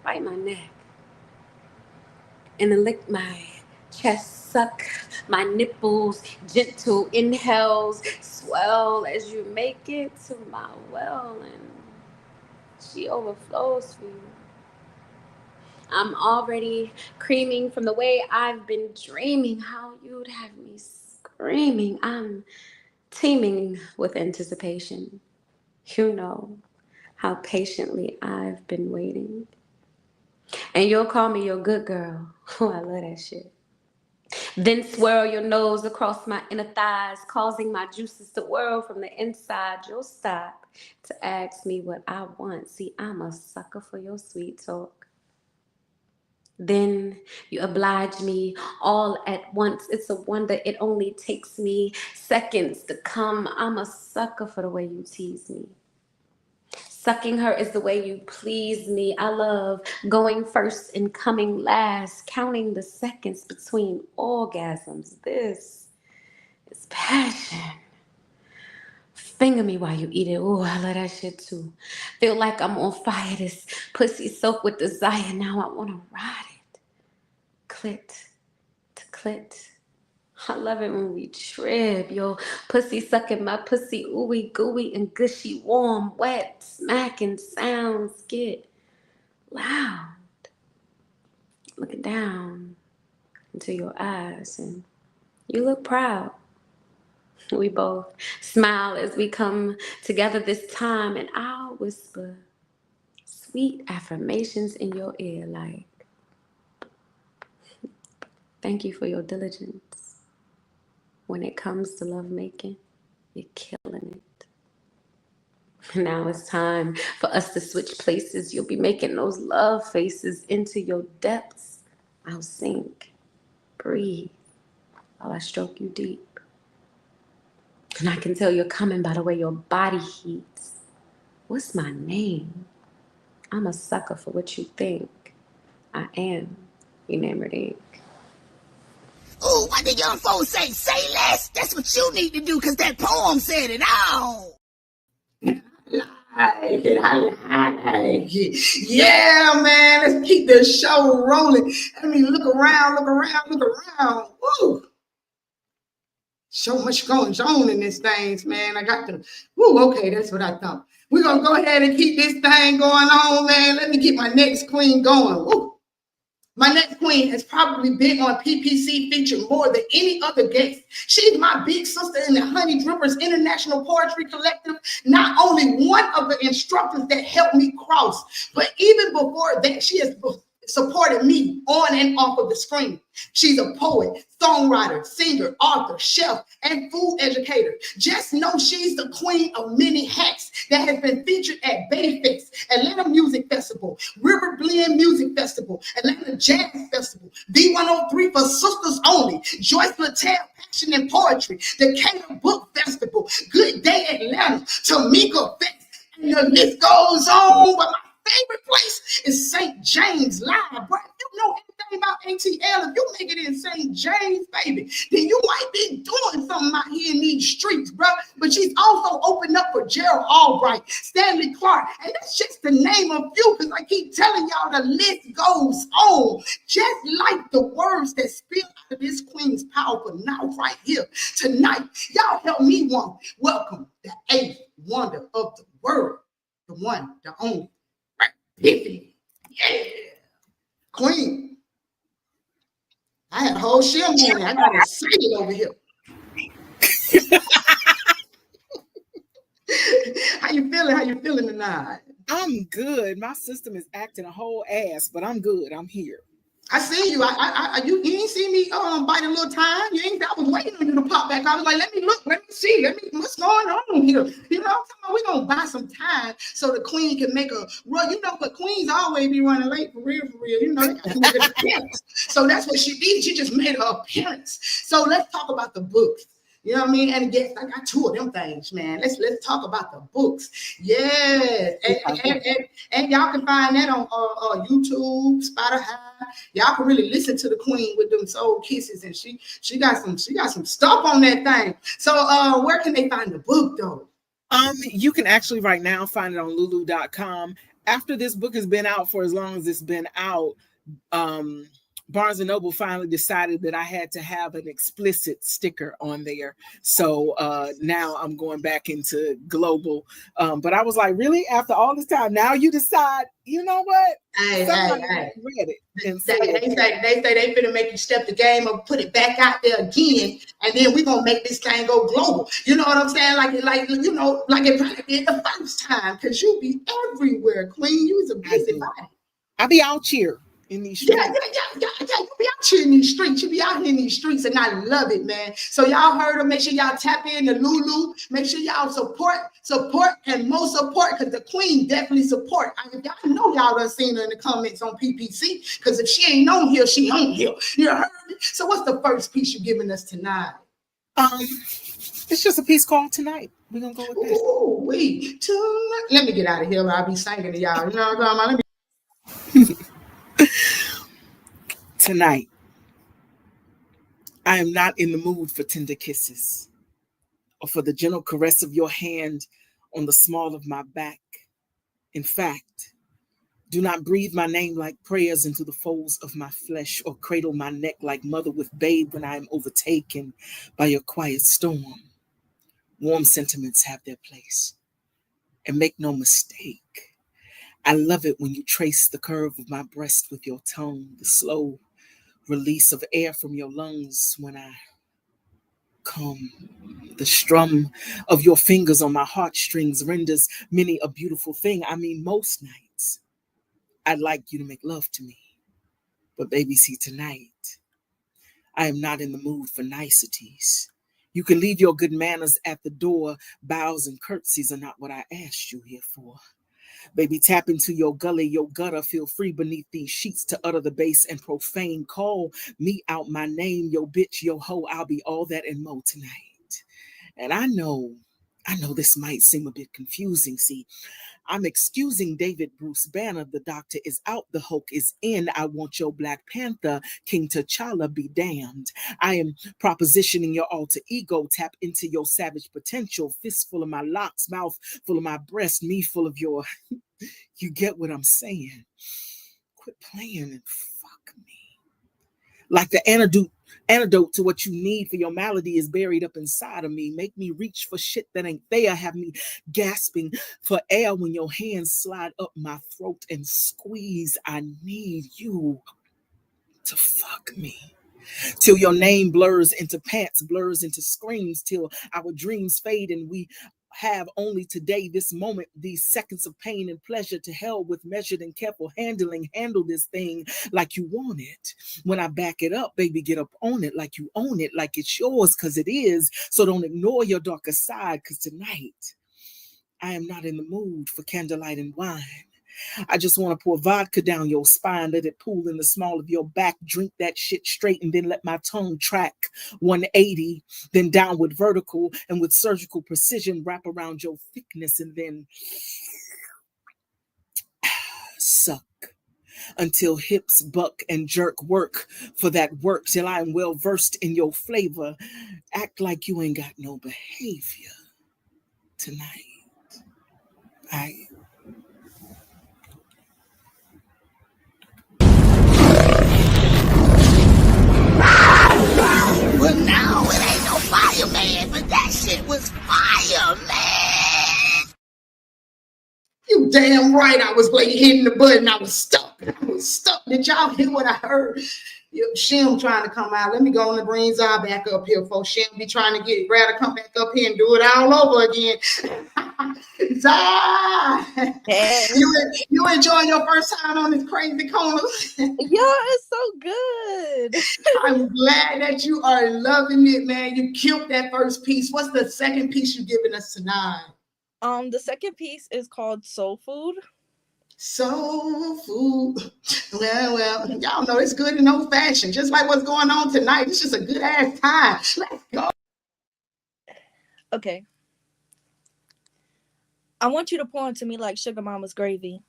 Bite my neck and then lick my chest, suck my nipples, gentle inhales swell as you make it to my well, and she overflows for you. I'm already creaming from the way I've been dreaming how you'd have me screaming. I'm teeming with anticipation. You know how patiently I've been waiting. And you'll call me your good girl. Oh, I love that shit. Then swirl your nose across my inner thighs, causing my juices to whirl from the inside. You'll stop to ask me what I want. See, I'm a sucker for your sweet talk. Then you oblige me all at once. It's a wonder it only takes me seconds to come. I'm a sucker for the way you tease me. Sucking her is the way you please me. I love going first and coming last, counting the seconds between orgasms. This is passion. Finger me while you eat it. Ooh, I love that shit too. Feel like I'm on fire. This pussy soaked with desire. Now I want to ride it. Clit to clit. I love it when we trip. Yo, pussy sucking my pussy, ooey gooey and gushy, warm, wet, smacking sounds get loud. Looking down into your eyes and you look proud. We both smile as we come together this time, and I'll whisper sweet affirmations in your ear like, thank you for your diligence. When it comes to lovemaking, you're killing it. Now it's time for us to switch places. You'll be making those love faces into your depths. I'll sink, breathe, while I stroke you deep. And I can tell you're coming by the way your body heats. What's my name? I'm a sucker for what you think. I am enamored ink. Oh, what the young folks say? Say less. That's what you need to do, because that poem said it all. Yeah, man. Let's keep the show rolling. I mean, look around. Woo! So much going on in this thing, man. I got to, okay, that's what I thought. We're going to go ahead and keep this thing going on, man. Let me get my next queen going. Woo. My next queen has probably been on P.P.C. feature more than any other guest. She's my big sister in the Honey Drippers International Poetry Collective. Not only one of the instructors that helped me cross, but even before that, she has supported me on and off of the screen. She's a poet, songwriter, singer, author, chef, and food educator. Just know she's the queen of many hats that has been featured at Bayfest, Atlanta Music Festival, River Blend Music Festival, Atlanta Jazz Festival, B103 for Sisters Only, Joyce Littell Passion and Poetry, Decatur Book Festival, Good Day Atlanta, Tamika Fest, and the list goes on. But my favorite place is St. James Live, bro. If you know anything about ATL, if you make it in St. James, baby, then you might be doing something out here in these streets, bro. But she's also opened up for Gerald Albright, Stanley Clark, and that's just to name a few, because I keep telling y'all the list goes on. Just like the words that spill out of this queen's powerful mouth right here tonight. Y'all help me welcome the eighth wonder of the world, the one, the only, P.P.C. Yeah. Queen. I had a whole shell on. I got excited over here. How you feeling tonight? I'm good. My system is acting a whole ass, but I'm good. I'm here. I see you. You ain't see me bite a little time. I was waiting on you to pop back. I was like, let me look, let me see, what's going on here. You know, we're gonna buy some time so the queen can make a run. You know, but queens always be running late for real. You know, they got to make an appearance. So that's what she did. She just made her appearance. So let's talk about the books. You know what I mean? And yes, I got two of them things, man. Let's talk about the books. Yeah. And y'all can find that on YouTube, Spotify. Y'all can really listen to the queen with them soul kisses, and she got some stuff on that thing. So where can they find the book though? You can actually right now find it on lulu.com. After this book has been out for as long as it's been out, Barnes & Noble finally decided that I had to have an explicit sticker on there. So now I'm going back into global. But I was like, really? After all this time, now you decide, you know what? Somebody read it. And They say they finna make you step the game up, put it back out there again, and then we're gonna make this thing go global. You know what I'm saying? Like you know, like it probably did the first time, because you be everywhere, Queen. You was a busy body. I be out here in these streets. Yeah. You be out here in these streets. You be out here in these streets, and I love it, man. So y'all heard them. Make sure y'all tap in to Lulu. Make sure y'all support, and more support, because the Queen definitely support. Y'all know y'all done seen her in the comments on P.P.C, because if she ain't on here, she on here. You heard me? So what's the first piece you giving us tonight? It's just a piece called Tonight. We're gonna go with this. Ooh, wait. Tonight. Let me get out of here. I'll be singing to y'all. You know what I'm talking about? Tonight, I am not in the mood for tender kisses or for the gentle caress of your hand on the small of my back. In fact, do not breathe my name like prayers into the folds of my flesh, or cradle my neck like mother with babe when I am overtaken by your quiet storm. Warm sentiments have their place. And make no mistake, I love it when you trace the curve of my breast with your tongue, the slow release of air from your lungs when I come. The strum of your fingers on my heartstrings renders many a beautiful thing. I mean, most nights, I'd like you to make love to me. But baby, see, tonight, I am not in the mood for niceties. You can leave your good manners at the door. Bows and curtsies are not what I asked you here for. Baby, tap into your gully, your gutter. Feel free beneath these sheets to utter the base and profane. Call me out my name, yo bitch, yo ho. I'll be all that and more tonight. And I know this might seem a bit confusing. See, I'm excusing David Bruce Banner. The doctor is out, the Hulk is in. I want your Black Panther, King T'Challa be damned. I am propositioning your alter ego. Tap into your savage potential. Fist full of my locks, mouth full of my breast, me full of your... You get what I'm saying? Quit playing and fuck me. Like the antidote to what you need for your malady is buried up inside of me. Make me reach for shit that ain't there. Have me gasping for air when your hands slide up my throat and squeeze. I need you to fuck me. Till your name blurs into pants, blurs into screams, till our dreams fade and we have only today, this moment, these seconds of pain and pleasure. To hell with measured and careful handling. Handle this thing like you want it. When I back it up, baby, get up on it like you own it, like it's yours, because it is. So don't ignore your darker side, because tonight I am not in the mood for candlelight and wine. I just want to pour vodka down your spine, let it pool in the small of your back, drink that shit straight, and then let my tongue track 180, then downward vertical, and with surgical precision wrap around your thickness, and then suck until hips buck and jerk. Work for that work till I am well versed in your flavor. Act like you ain't got no behavior tonight. Well, no, it ain't no fireman, but that shit was fire, man. You damn right I was hitting the button. I was stuck. Did y'all hear what I heard? Shim trying to come out. Let me go on the bring Zah back up here, folks. Shim be trying to get Brad to come back up here and do it all over again. Zah! Hey. You enjoying your first time on this crazy corner? Yeah, it's so good. I'm glad that you are loving it, man. You killed that first piece. What's the second piece you giving us tonight? The second piece is called Soul Food. Soul food. Well, y'all know it's good in old fashioned. Just like what's going on tonight. It's just a good ass time. Let's go. Okay. I want you to pour into me like Sugar Mama's gravy.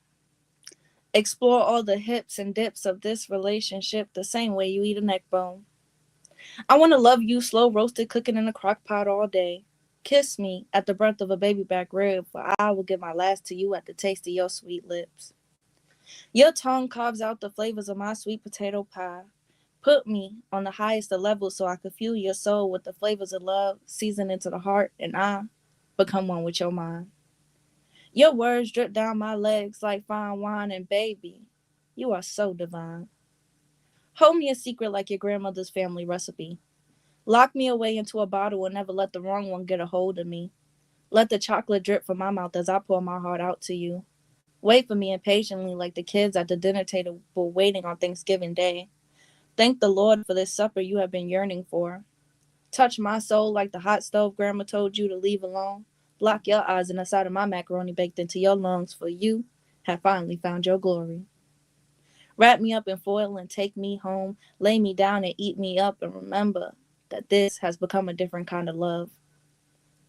Explore all the hips and dips of this relationship the same way you eat a neck bone. I want to love you slow roasted, cooking in a crock pot all day. Kiss me at the breath of a baby back rib, for I will give my last to you at the taste of your sweet lips. Your tongue carves out the flavors of my sweet potato pie. Put me on the highest of levels so I could fuel your soul with the flavors of love, seasoned into the heart, and I become one with your mind. Your words drip down my legs like fine wine, and baby, you are so divine. Hold me a secret like your grandmother's family recipe. Lock me away into a bottle and never let the wrong one get a hold of me. Let the chocolate drip from my mouth as I pour my heart out to you. Wait for me impatiently like the kids at the dinner table waiting on Thanksgiving Day. Thank the Lord for this supper you have been yearning for. Touch my soul like the hot stove grandma told you to leave alone. Block your eyes and the side of my macaroni baked into your lungs, for you have finally found your glory. Wrap me up in foil and take me home. Lay me down and eat me up, and remember that this has become a different kind of love.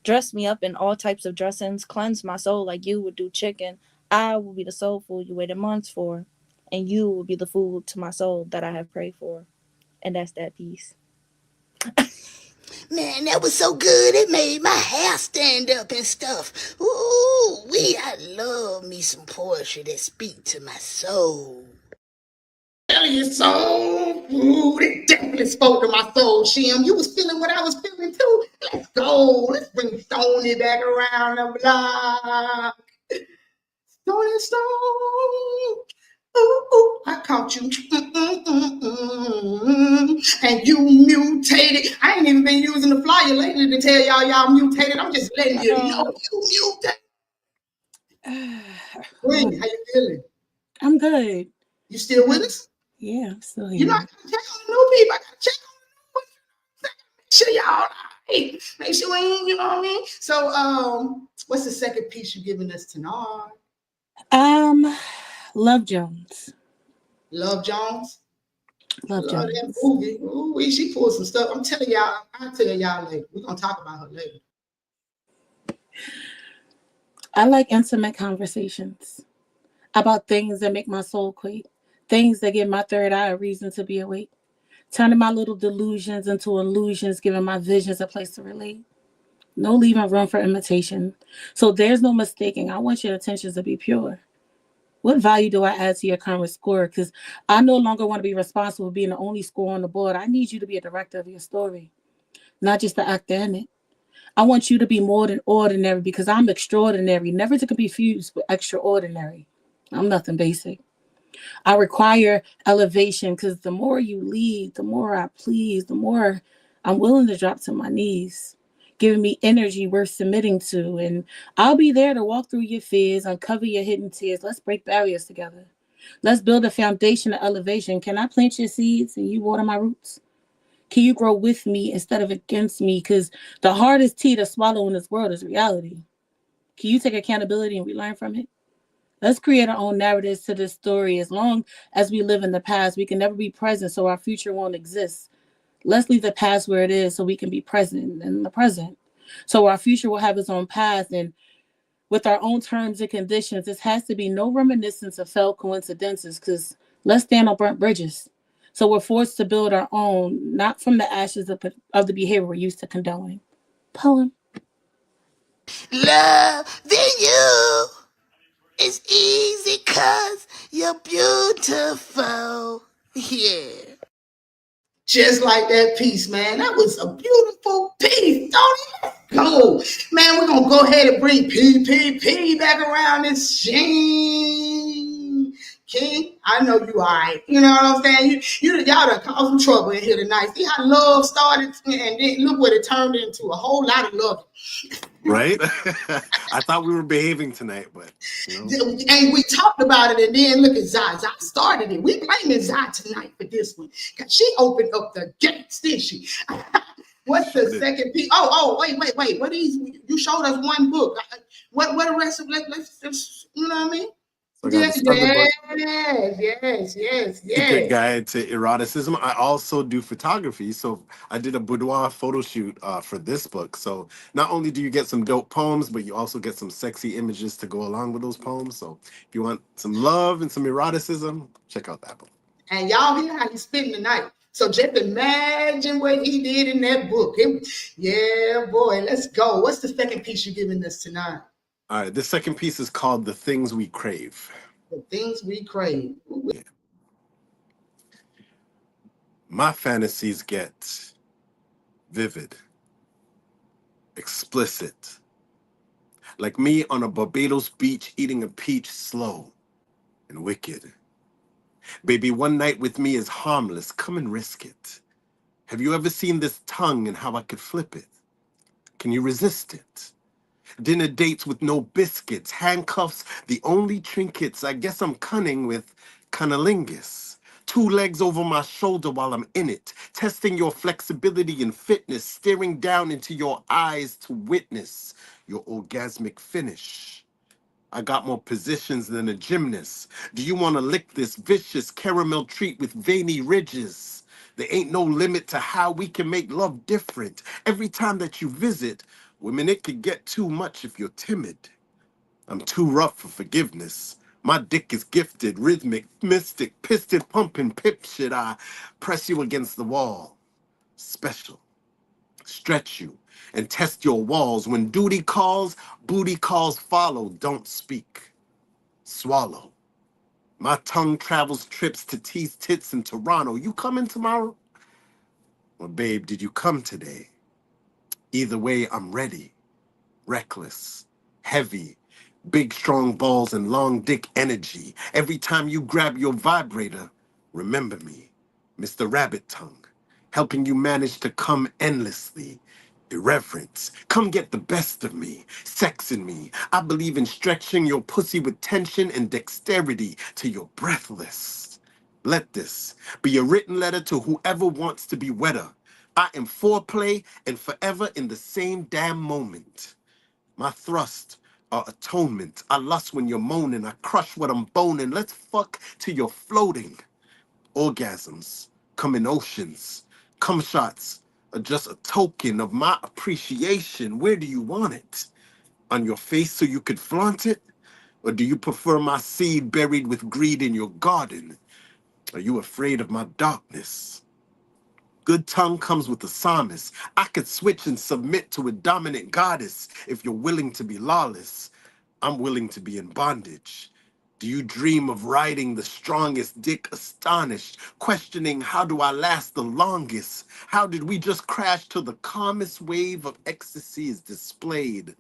Dress me up in all types of dressings. Cleanse my soul like you would do chicken. I will be the soul food you waited months for, and you will be the food to my soul that I have prayed for. And that's that piece. Man, that was so good. It made my hair stand up and stuff. Ooh, I love me some poetry that speak to my soul. Telling you so. Ooh, it definitely spoke to my soul, Shim. You was feeling what I was feeling too. Let's go. Let's bring Stoney back around the block. Stony Stone. Ooh, I caught you. And you mutated. I ain't even been using the flyer lately to tell y'all mutated. I'm just letting you know you mutated. Queen, how you feeling? I'm good. You still with us? Yeah, I'm still here. You know, I gotta check on the new people. I gotta check on the new people. Make sure y'all all right. Make sure we ain't, you know what I mean? So, what's the second piece you giving us tonight? Love Jones. Love Jones? Love Love Jones. that movie. Ooh, she pulled some stuff. I'm telling y'all, I'll tell y'all later. We're gonna talk about her later. I like intimate conversations about things that make my soul quake, things that give my third eye a reason to be awake, turning my little delusions into illusions, giving my visions a place to relate. No leaving room for imitation. So there's no mistaking. I want your attentions to be pure. What value do I add to your current score? Because I no longer want to be responsible for being the only score on the board. I need you to be a director of your story, not just the actor in it. I want you to be more than ordinary because I'm extraordinary, never to be confused with extraordinary. I'm nothing basic. I require elevation because the more you lead, the more I please, the more I'm willing to drop to my knees, giving me energy worth submitting to. And I'll be there to walk through your fears, uncover your hidden tears. Let's break barriers together. Let's build a foundation of elevation. Can I plant your seeds and you water my roots? Can you grow with me instead of against me? Because the hardest tea to swallow in this world is reality. Can you take accountability and we learn from it? Let's create our own narratives to this story. As long as we live in the past, we can never be present, so our future won't exist. Let's leave the past where it is so we can be present in the present. So our future will have its own path and with our own terms and conditions. This has to be no reminiscence of failed coincidences because let's stand on burnt bridges. So we're forced to build our own, not from the ashes of the behavior we're used to condoning. Poem. Loving you is easy 'cause you're beautiful. Yeah. Just like that piece, man. That was a beautiful piece. Tony, let's go. Man, we're gonna go ahead and bring P.P.C back around this scene. King, I know you all right. You know what I'm saying? Y'all done caused some trouble in here tonight. See how love started and then look what it turned into, a whole lot of love. Right? I thought we were behaving tonight, but you know. And we talked about it, and then look at Zai. Zai started it. We blaming Zai tonight for this one. Cause she opened up the gates, didn't she? What's the second piece? Wait. What is you showed us one book. What the rest of let's you know what I mean? So I got this other book, Yes. Secret Guide to Eroticism. I also do photography, so I did a boudoir photo shoot for this book. So not only do you get some dope poems, but you also get some sexy images to go along with those poems. So if you want some love and some eroticism, check out that book. And y'all hear how he's spending the night. So just imagine what he did in that book. Yeah, boy, let's go. What's the second piece you're giving us tonight? All right, this second piece is called The Things We Crave. The Things We Crave. Ooh. Yeah. My fantasies get vivid, explicit, like me on a Barbados beach eating a peach slow and wicked. Baby, one night with me is harmless. Come and risk it. Have you ever seen this tongue and how I could flip it? Can you resist it? Dinner dates with no biscuits, handcuffs, the only trinkets. I guess I'm cunning with cunnilingus. 2 legs over my shoulder while I'm in it, testing your flexibility and fitness, staring down into your eyes to witness your orgasmic finish. I got more positions than a gymnast. Do you want to lick this vicious caramel treat with veiny ridges? There ain't no limit to how we can make love different. Every time that you visit, women, it could get too much if you're timid. I'm too rough for forgiveness. My dick is gifted, rhythmic, mystic, piston pumping pip shit. I press you against the wall. Special. Stretch you and test your walls. When duty calls, booty calls follow. Don't speak. Swallow. My tongue travels trips to tease tits in Toronto. You coming tomorrow? Well, babe, did you come today? Either way, I'm ready. Reckless, heavy, big strong balls and long dick energy. Every time you grab your vibrator, remember me, Mr. Rabbit Tongue, helping you manage to come endlessly. Irreverence, come get the best of me, sexing me. I believe in stretching your pussy with tension and dexterity till you're breathless. Let this be a written letter to whoever wants to be wetter. I am foreplay and forever in the same damn moment. My thrust are atonement. I lust when you're moaning. I crush what I'm boning. Let's fuck till you're floating. Orgasms come in oceans. Cum shots are just a token of my appreciation. Where do you want it? On your face so you could flaunt it? Or do you prefer my seed buried with greed in your garden? Are you afraid of my darkness? Good tongue comes with the psalmist. I could switch and submit to a dominant goddess if you're willing to be lawless. I'm willing to be in bondage. Do you dream of riding the strongest dick astonished, questioning how do I last the longest? How did we just crash till the calmest wave of ecstasy is displayed?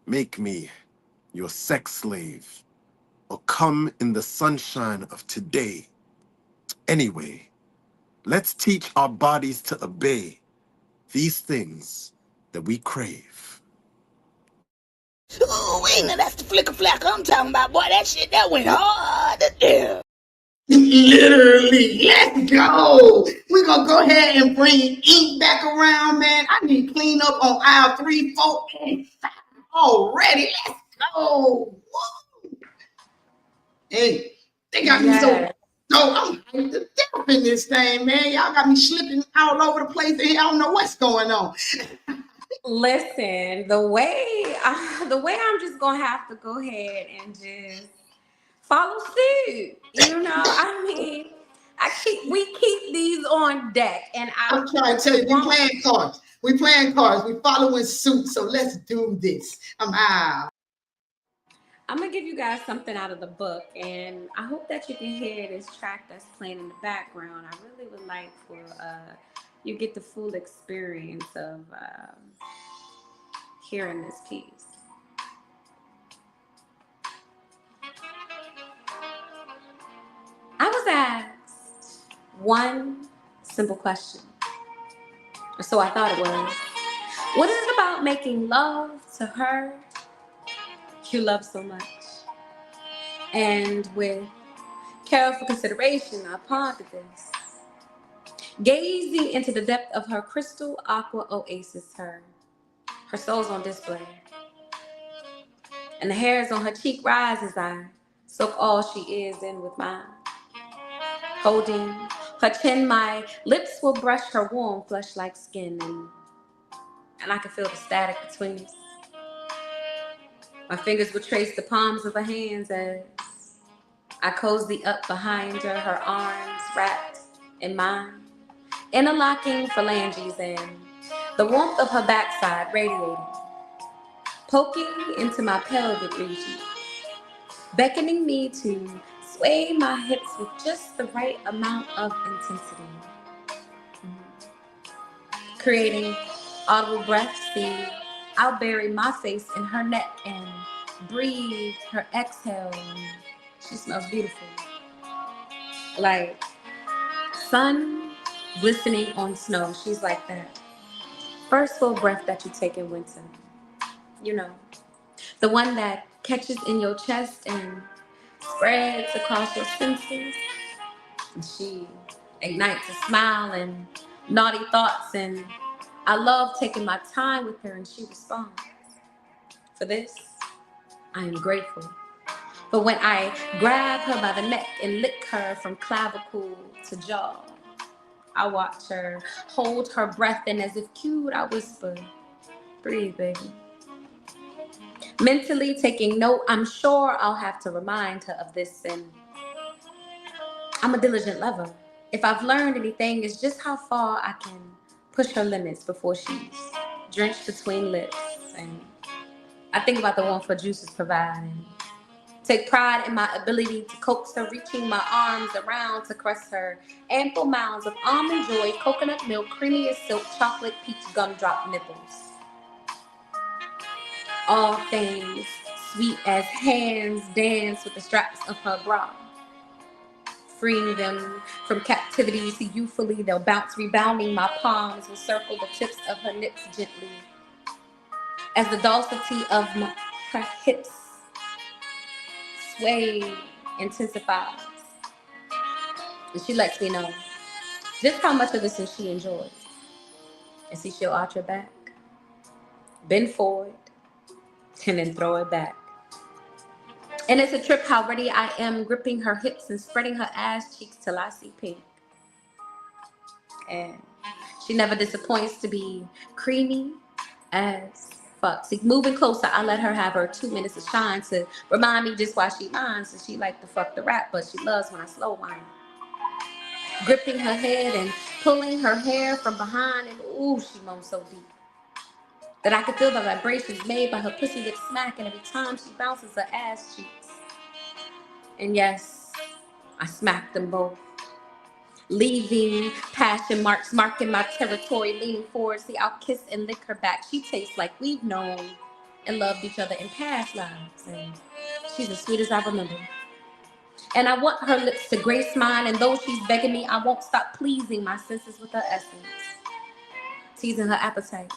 Make me your sex slave, or come in the sunshine of today. Anyway, let's teach our bodies to obey these things that we crave. Ooh, now that's the flicker flacker I'm talking about, boy. That shit that went hard. Yeah. Literally, let's go. We're gonna go ahead and bring ink back around, man. I need clean up on aisle 3, 4, and 5 already. Let's go. Woo. Hey, they got me so I'm hyped to death in this thing, man. Y'all got me slipping all over the place, and I don't know what's going on. Listen, the way I'm just gonna have to go ahead and just follow suit. You know, I mean, we keep these on deck, and I'm trying to tell you, we playing cards. We playing cards. We following suit. So let's do this. I'm out. I'm gonna give you guys something out of the book, and I hope that you can hear this track that's playing in the background. I really would like for you get the full experience of hearing this piece. I was asked one simple question, or so I thought it was. What is it about making love to her you love so much? And with careful consideration, I pondered this, gazing into the depth of her crystal aqua oasis. Her soul's on display, and the hairs on her cheek rise as I soak all she is in with mine. Holding her chin, my lips will brush her warm flesh-like skin, and I can feel the static between us. My fingers will trace the palms of her hands as I cozy up behind her, her arms wrapped in mine, interlocking phalanges, and the warmth of her backside radiating, poking into my pelvic region, beckoning me to sway my hips with just the right amount of intensity. creating audible breaths. See, I'll bury my face in her neck and breathe her exhale. And she smells beautiful. Like sun glistening on snow. She's like that. First full breath that you take in winter. You know, the one that catches in your chest and spreads across your senses. And she ignites a smile and naughty thoughts, and I love taking my time with her, and she responds. For this, I am grateful. But when I grab her by the neck and lick her from clavicle to jaw, I watch her hold her breath, and as if cued, I whisper, breathe, baby. Mentally taking note, I'm sure I'll have to remind her of this, and I'm a diligent lover. If I've learned anything, it's just how far I can push her limits before she's drenched between lips. And I think about the warmth her juices provide, and take pride in my ability to coax her, reaching my arms around to caress her ample mounds of almond joy, coconut milk, creamy as silk, chocolate, peach, gumdrop nipples. All things sweet as hands dance with the straps of her bra. Freeing them from captivity so youthfully they'll bounce, rebounding my palms will circle the tips of her nips gently. As the dulcity of her hips sway intensifies. And she lets me know just how much of this she enjoys. And see, she'll arch her back, bend forward, and then throw it back. And it's a trip how ready I am, gripping her hips and spreading her ass cheeks till I see pink. And she never disappoints to be creamy as fuck. See, moving closer, I let her have her 2 minutes of shine to remind me just why she minds. And she like to fuck the rap, but she loves when I slow whine. Gripping her head and pulling her hair from behind, and ooh, she moans so deep that I could feel the vibrations made by her pussy lips smacking every time she bounces her ass cheeks. And yes, I smacked them both, leaving passion marks marking my territory, leaning forward. See, I'll kiss and lick her back. She tastes like we've known and loved each other in past lives, and she's as sweet as I remember. And I want her lips to grace mine, and though she's begging me, I won't stop pleasing my senses with her essence, teasing her appetite.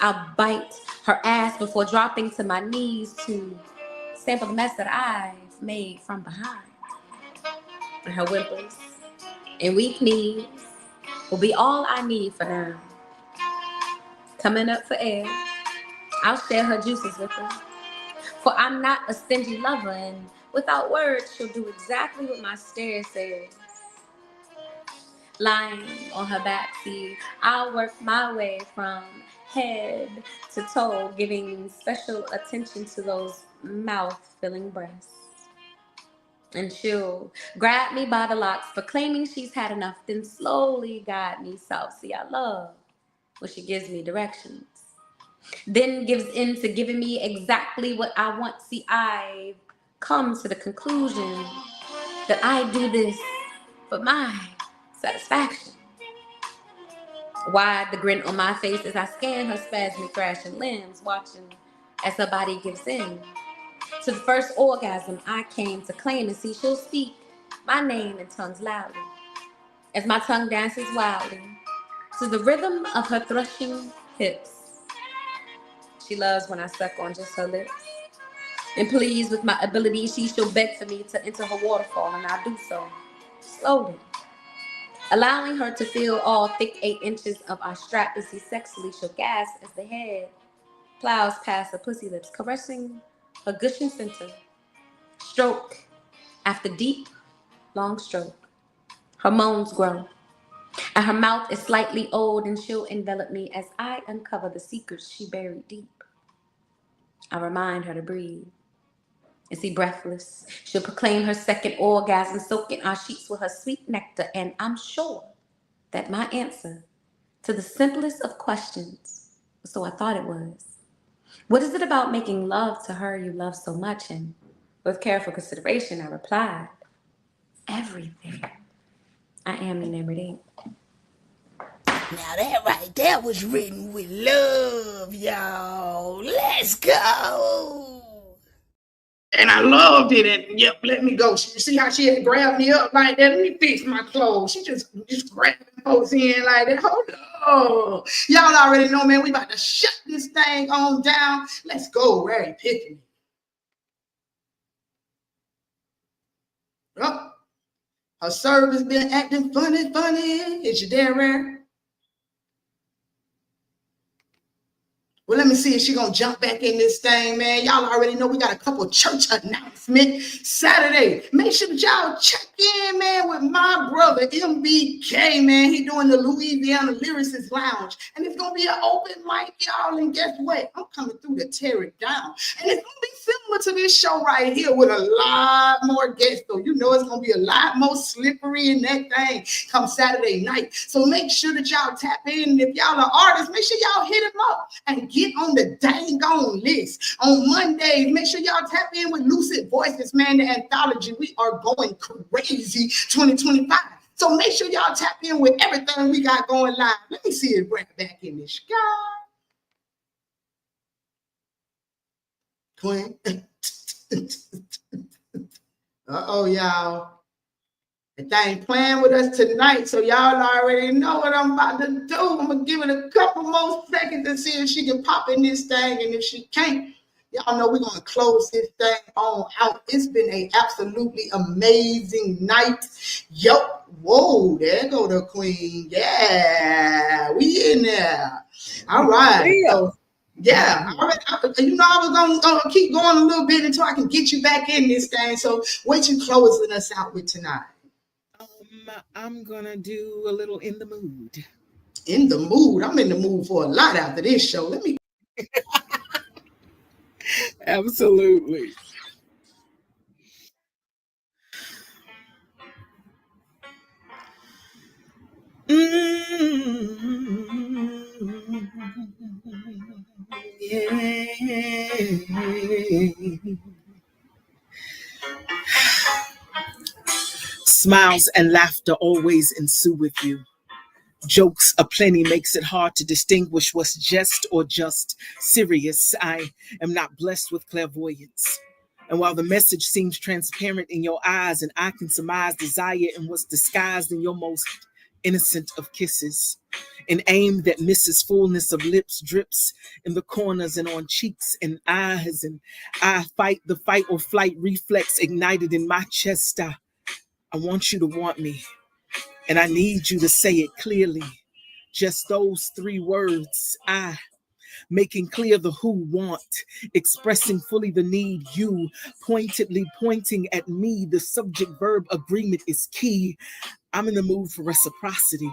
I'll bite her ass before dropping to my knees to sample the mess that I've made from behind. And her whimpers and weak knees will be all I need for now. Coming up for air, I'll share her juices with her. For I'm not a stingy lover, and without words, she'll do exactly what my stare says. Lying on her backseat, I'll work my way from head to toe, giving special attention to those mouth-filling breasts. And she'll grab me by the locks for claiming she's had enough, then slowly guide me south. See, I love when she gives me directions, then gives in to giving me exactly what I want. See, I've come to the conclusion that I do this for my satisfaction. Wide the grin on my face as I scan her spasmic thrashing limbs, watching as her body gives in to the first orgasm I came to claim. And see, she'll speak my name in tongues loudly as my tongue dances wildly to the rhythm of her thrusting hips. She loves when I suck on just her lips. And pleased with my ability, she'll beg for me to enter her waterfall, and I do so slowly, allowing her to feel all thick 8 inches of our strap. And see, sexily she'll gasp as the head plows past her pussy lips, caressing her gushing center. Stroke after deep, long stroke. Her moans grow, and her mouth is slightly old, and she'll envelop me as I uncover the secrets she buried deep. I remind her to breathe. And see, breathless, she'll proclaim her second orgasm, soaking our sheets with her sweet nectar. And I'm sure that my answer to the simplest of questions, so I thought it was, what is it about making love to her you love so much? And with careful consideration, I replied, everything. I am enamored. Now that right there was written with love, y'all. Let's go. And I loved it. And yep, let me go. You see how she had grabbed me up like that? Let me fix my clothes. She just grabbed folks in like that. Hold on. Y'all already know, man, we about to shut this thing on down. Let's go, Ray Pickney. Oh, her service been acting funny. Is you there, Ray? Well, let me see if she gonna jump back in this thing, man. Y'all already know we got a couple church announcements Saturday. Make sure that y'all check in, man, with my brother MBK, man. He doing the Louisiana Lyricist Lounge, and it's gonna be an open mic, y'all. And guess what? I'm coming through to tear it down, and it's gonna be similar to this show right here with a lot more guests. So you know it's gonna be a lot more slippery in that thing come Saturday night. So make sure that y'all tap in. And if y'all are artists, make sure y'all hit him up and get on the dang on list. On Mondays, make sure y'all tap in with Lucid Voices, man, the anthology. We are going crazy 2025. So make sure y'all tap in with everything we got going live. Let me see it right back in the sky. Queen. Uh-oh, y'all. They ain't playing with us tonight, so y'all already know what I'm about to do. I'm going to give it a couple more seconds to see if she can pop in this thing, and if she can't, y'all know we're going to close this thing on out. It's been an absolutely amazing night. Yup. Whoa, there go the queen. Yeah, we in there. All right. So, yeah, all right. You know, I was going to keep going a little bit until I can get you back in this thing. So what you closing us out with tonight? I'm gonna do a little In the Mood. In the mood? I'm in the mood for a lot after this show. Let me. Absolutely. Yeah. Smiles and laughter always ensue with you. Jokes aplenty makes it hard to distinguish what's jest or just serious. I am not blessed with clairvoyance. And while the message seems transparent in your eyes, and I can surmise desire in what's disguised in your most innocent of kisses, an aim that misses fullness of lips drips in the corners and on cheeks and eyes, and I fight the fight or flight reflex ignited in my chest. I want you to want me, and I need you to say it clearly. Just those 3 words, I, making clear the who want, expressing fully the need, you, pointedly pointing at me. The subject verb agreement is key. I'm in the mood for reciprocity,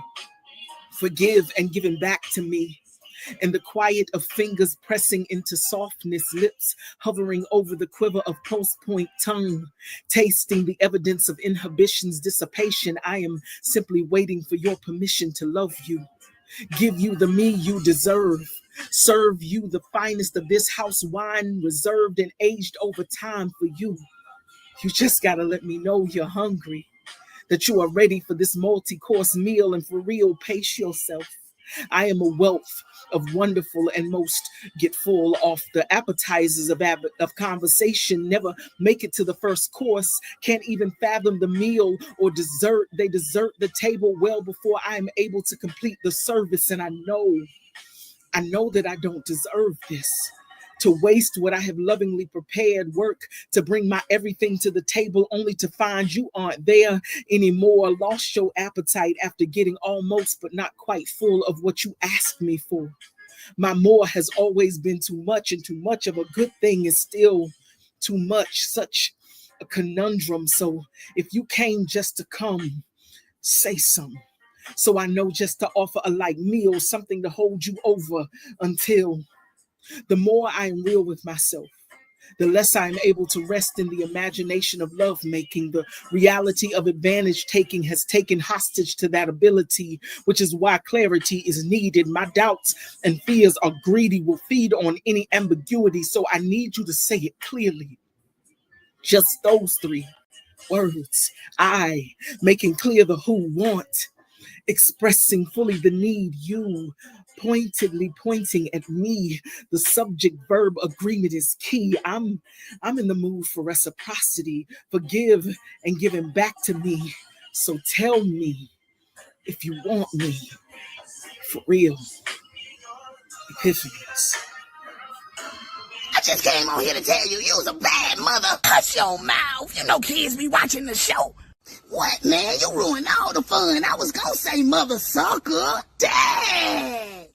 forgive and giving back to me. And the quiet of fingers pressing into softness, lips hovering over the quiver of post point tongue, tasting the evidence of inhibition's dissipation. I am simply waiting for your permission to love you, give you the me you deserve, serve you the finest of this house wine, reserved and aged over time for you. You just gotta let me know you're hungry, that you are ready for this multi-course meal, and for real, pace yourself. I am a wealth of wonderful and most get full off the appetizers of conversation, never make it to the first course, can't even fathom the meal or dessert. They desert the table well before I am able to complete the service. And I know that I don't deserve this. To waste what I have lovingly prepared, work to bring my everything to the table only to find you aren't there anymore. Lost your appetite after getting almost but not quite full of what you asked me for. My more has always been too much, and too much of a good thing is still too much. Such a conundrum. So if you came just to come, say something, so I know just to offer a light meal, something to hold you over until. The more I am real with myself, the less I am able to rest in the imagination of love making. The reality of advantage taking has taken hostage to that ability, which is why clarity is needed. My doubts and fears are greedy, will feed on any ambiguity. So I need you to say it clearly. Just those 3 words. I, making clear the who want, expressing fully the need, you pointedly pointing at me. The subject verb agreement is key. I'm in the mood for reciprocity, forgive and giving back to me. So tell me if you want me for real. Epiphanies. I just came on here to tell you was a bad mother. Hush your mouth. You know kids be watching the show. What, man? You ruined all the fun. I was gonna say mother sucker. Dang.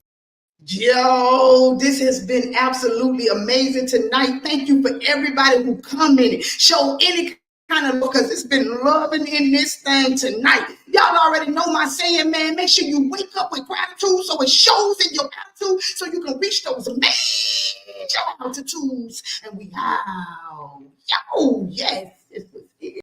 Yo, this has been absolutely amazing tonight. Thank you for everybody who commented, show any kind of love, because it's been loving in this thing tonight. Y'all already know my saying, man. Make sure you wake up with gratitude so it shows in your attitude so you can reach those major altitudes. And we out. Yo, yes, this was it.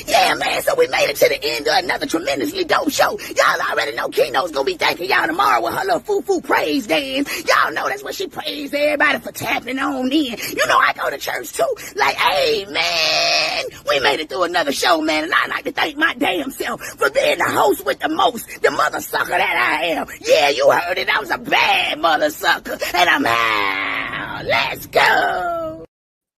Yeah, man, so we made it to the end of another tremendously dope show. Y'all already know Key-notez gonna be thanking y'all tomorrow with her little foo-foo praise dance. Y'all know that's what she praised everybody for tapping on in. You know I go to church too. Like, hey, man, we made it through another show, man, and I'd like to thank my damn self for being the host with the most, the mother sucker that I am. Yeah, you heard it, I was a bad mother sucker, and I'm out. Let's go.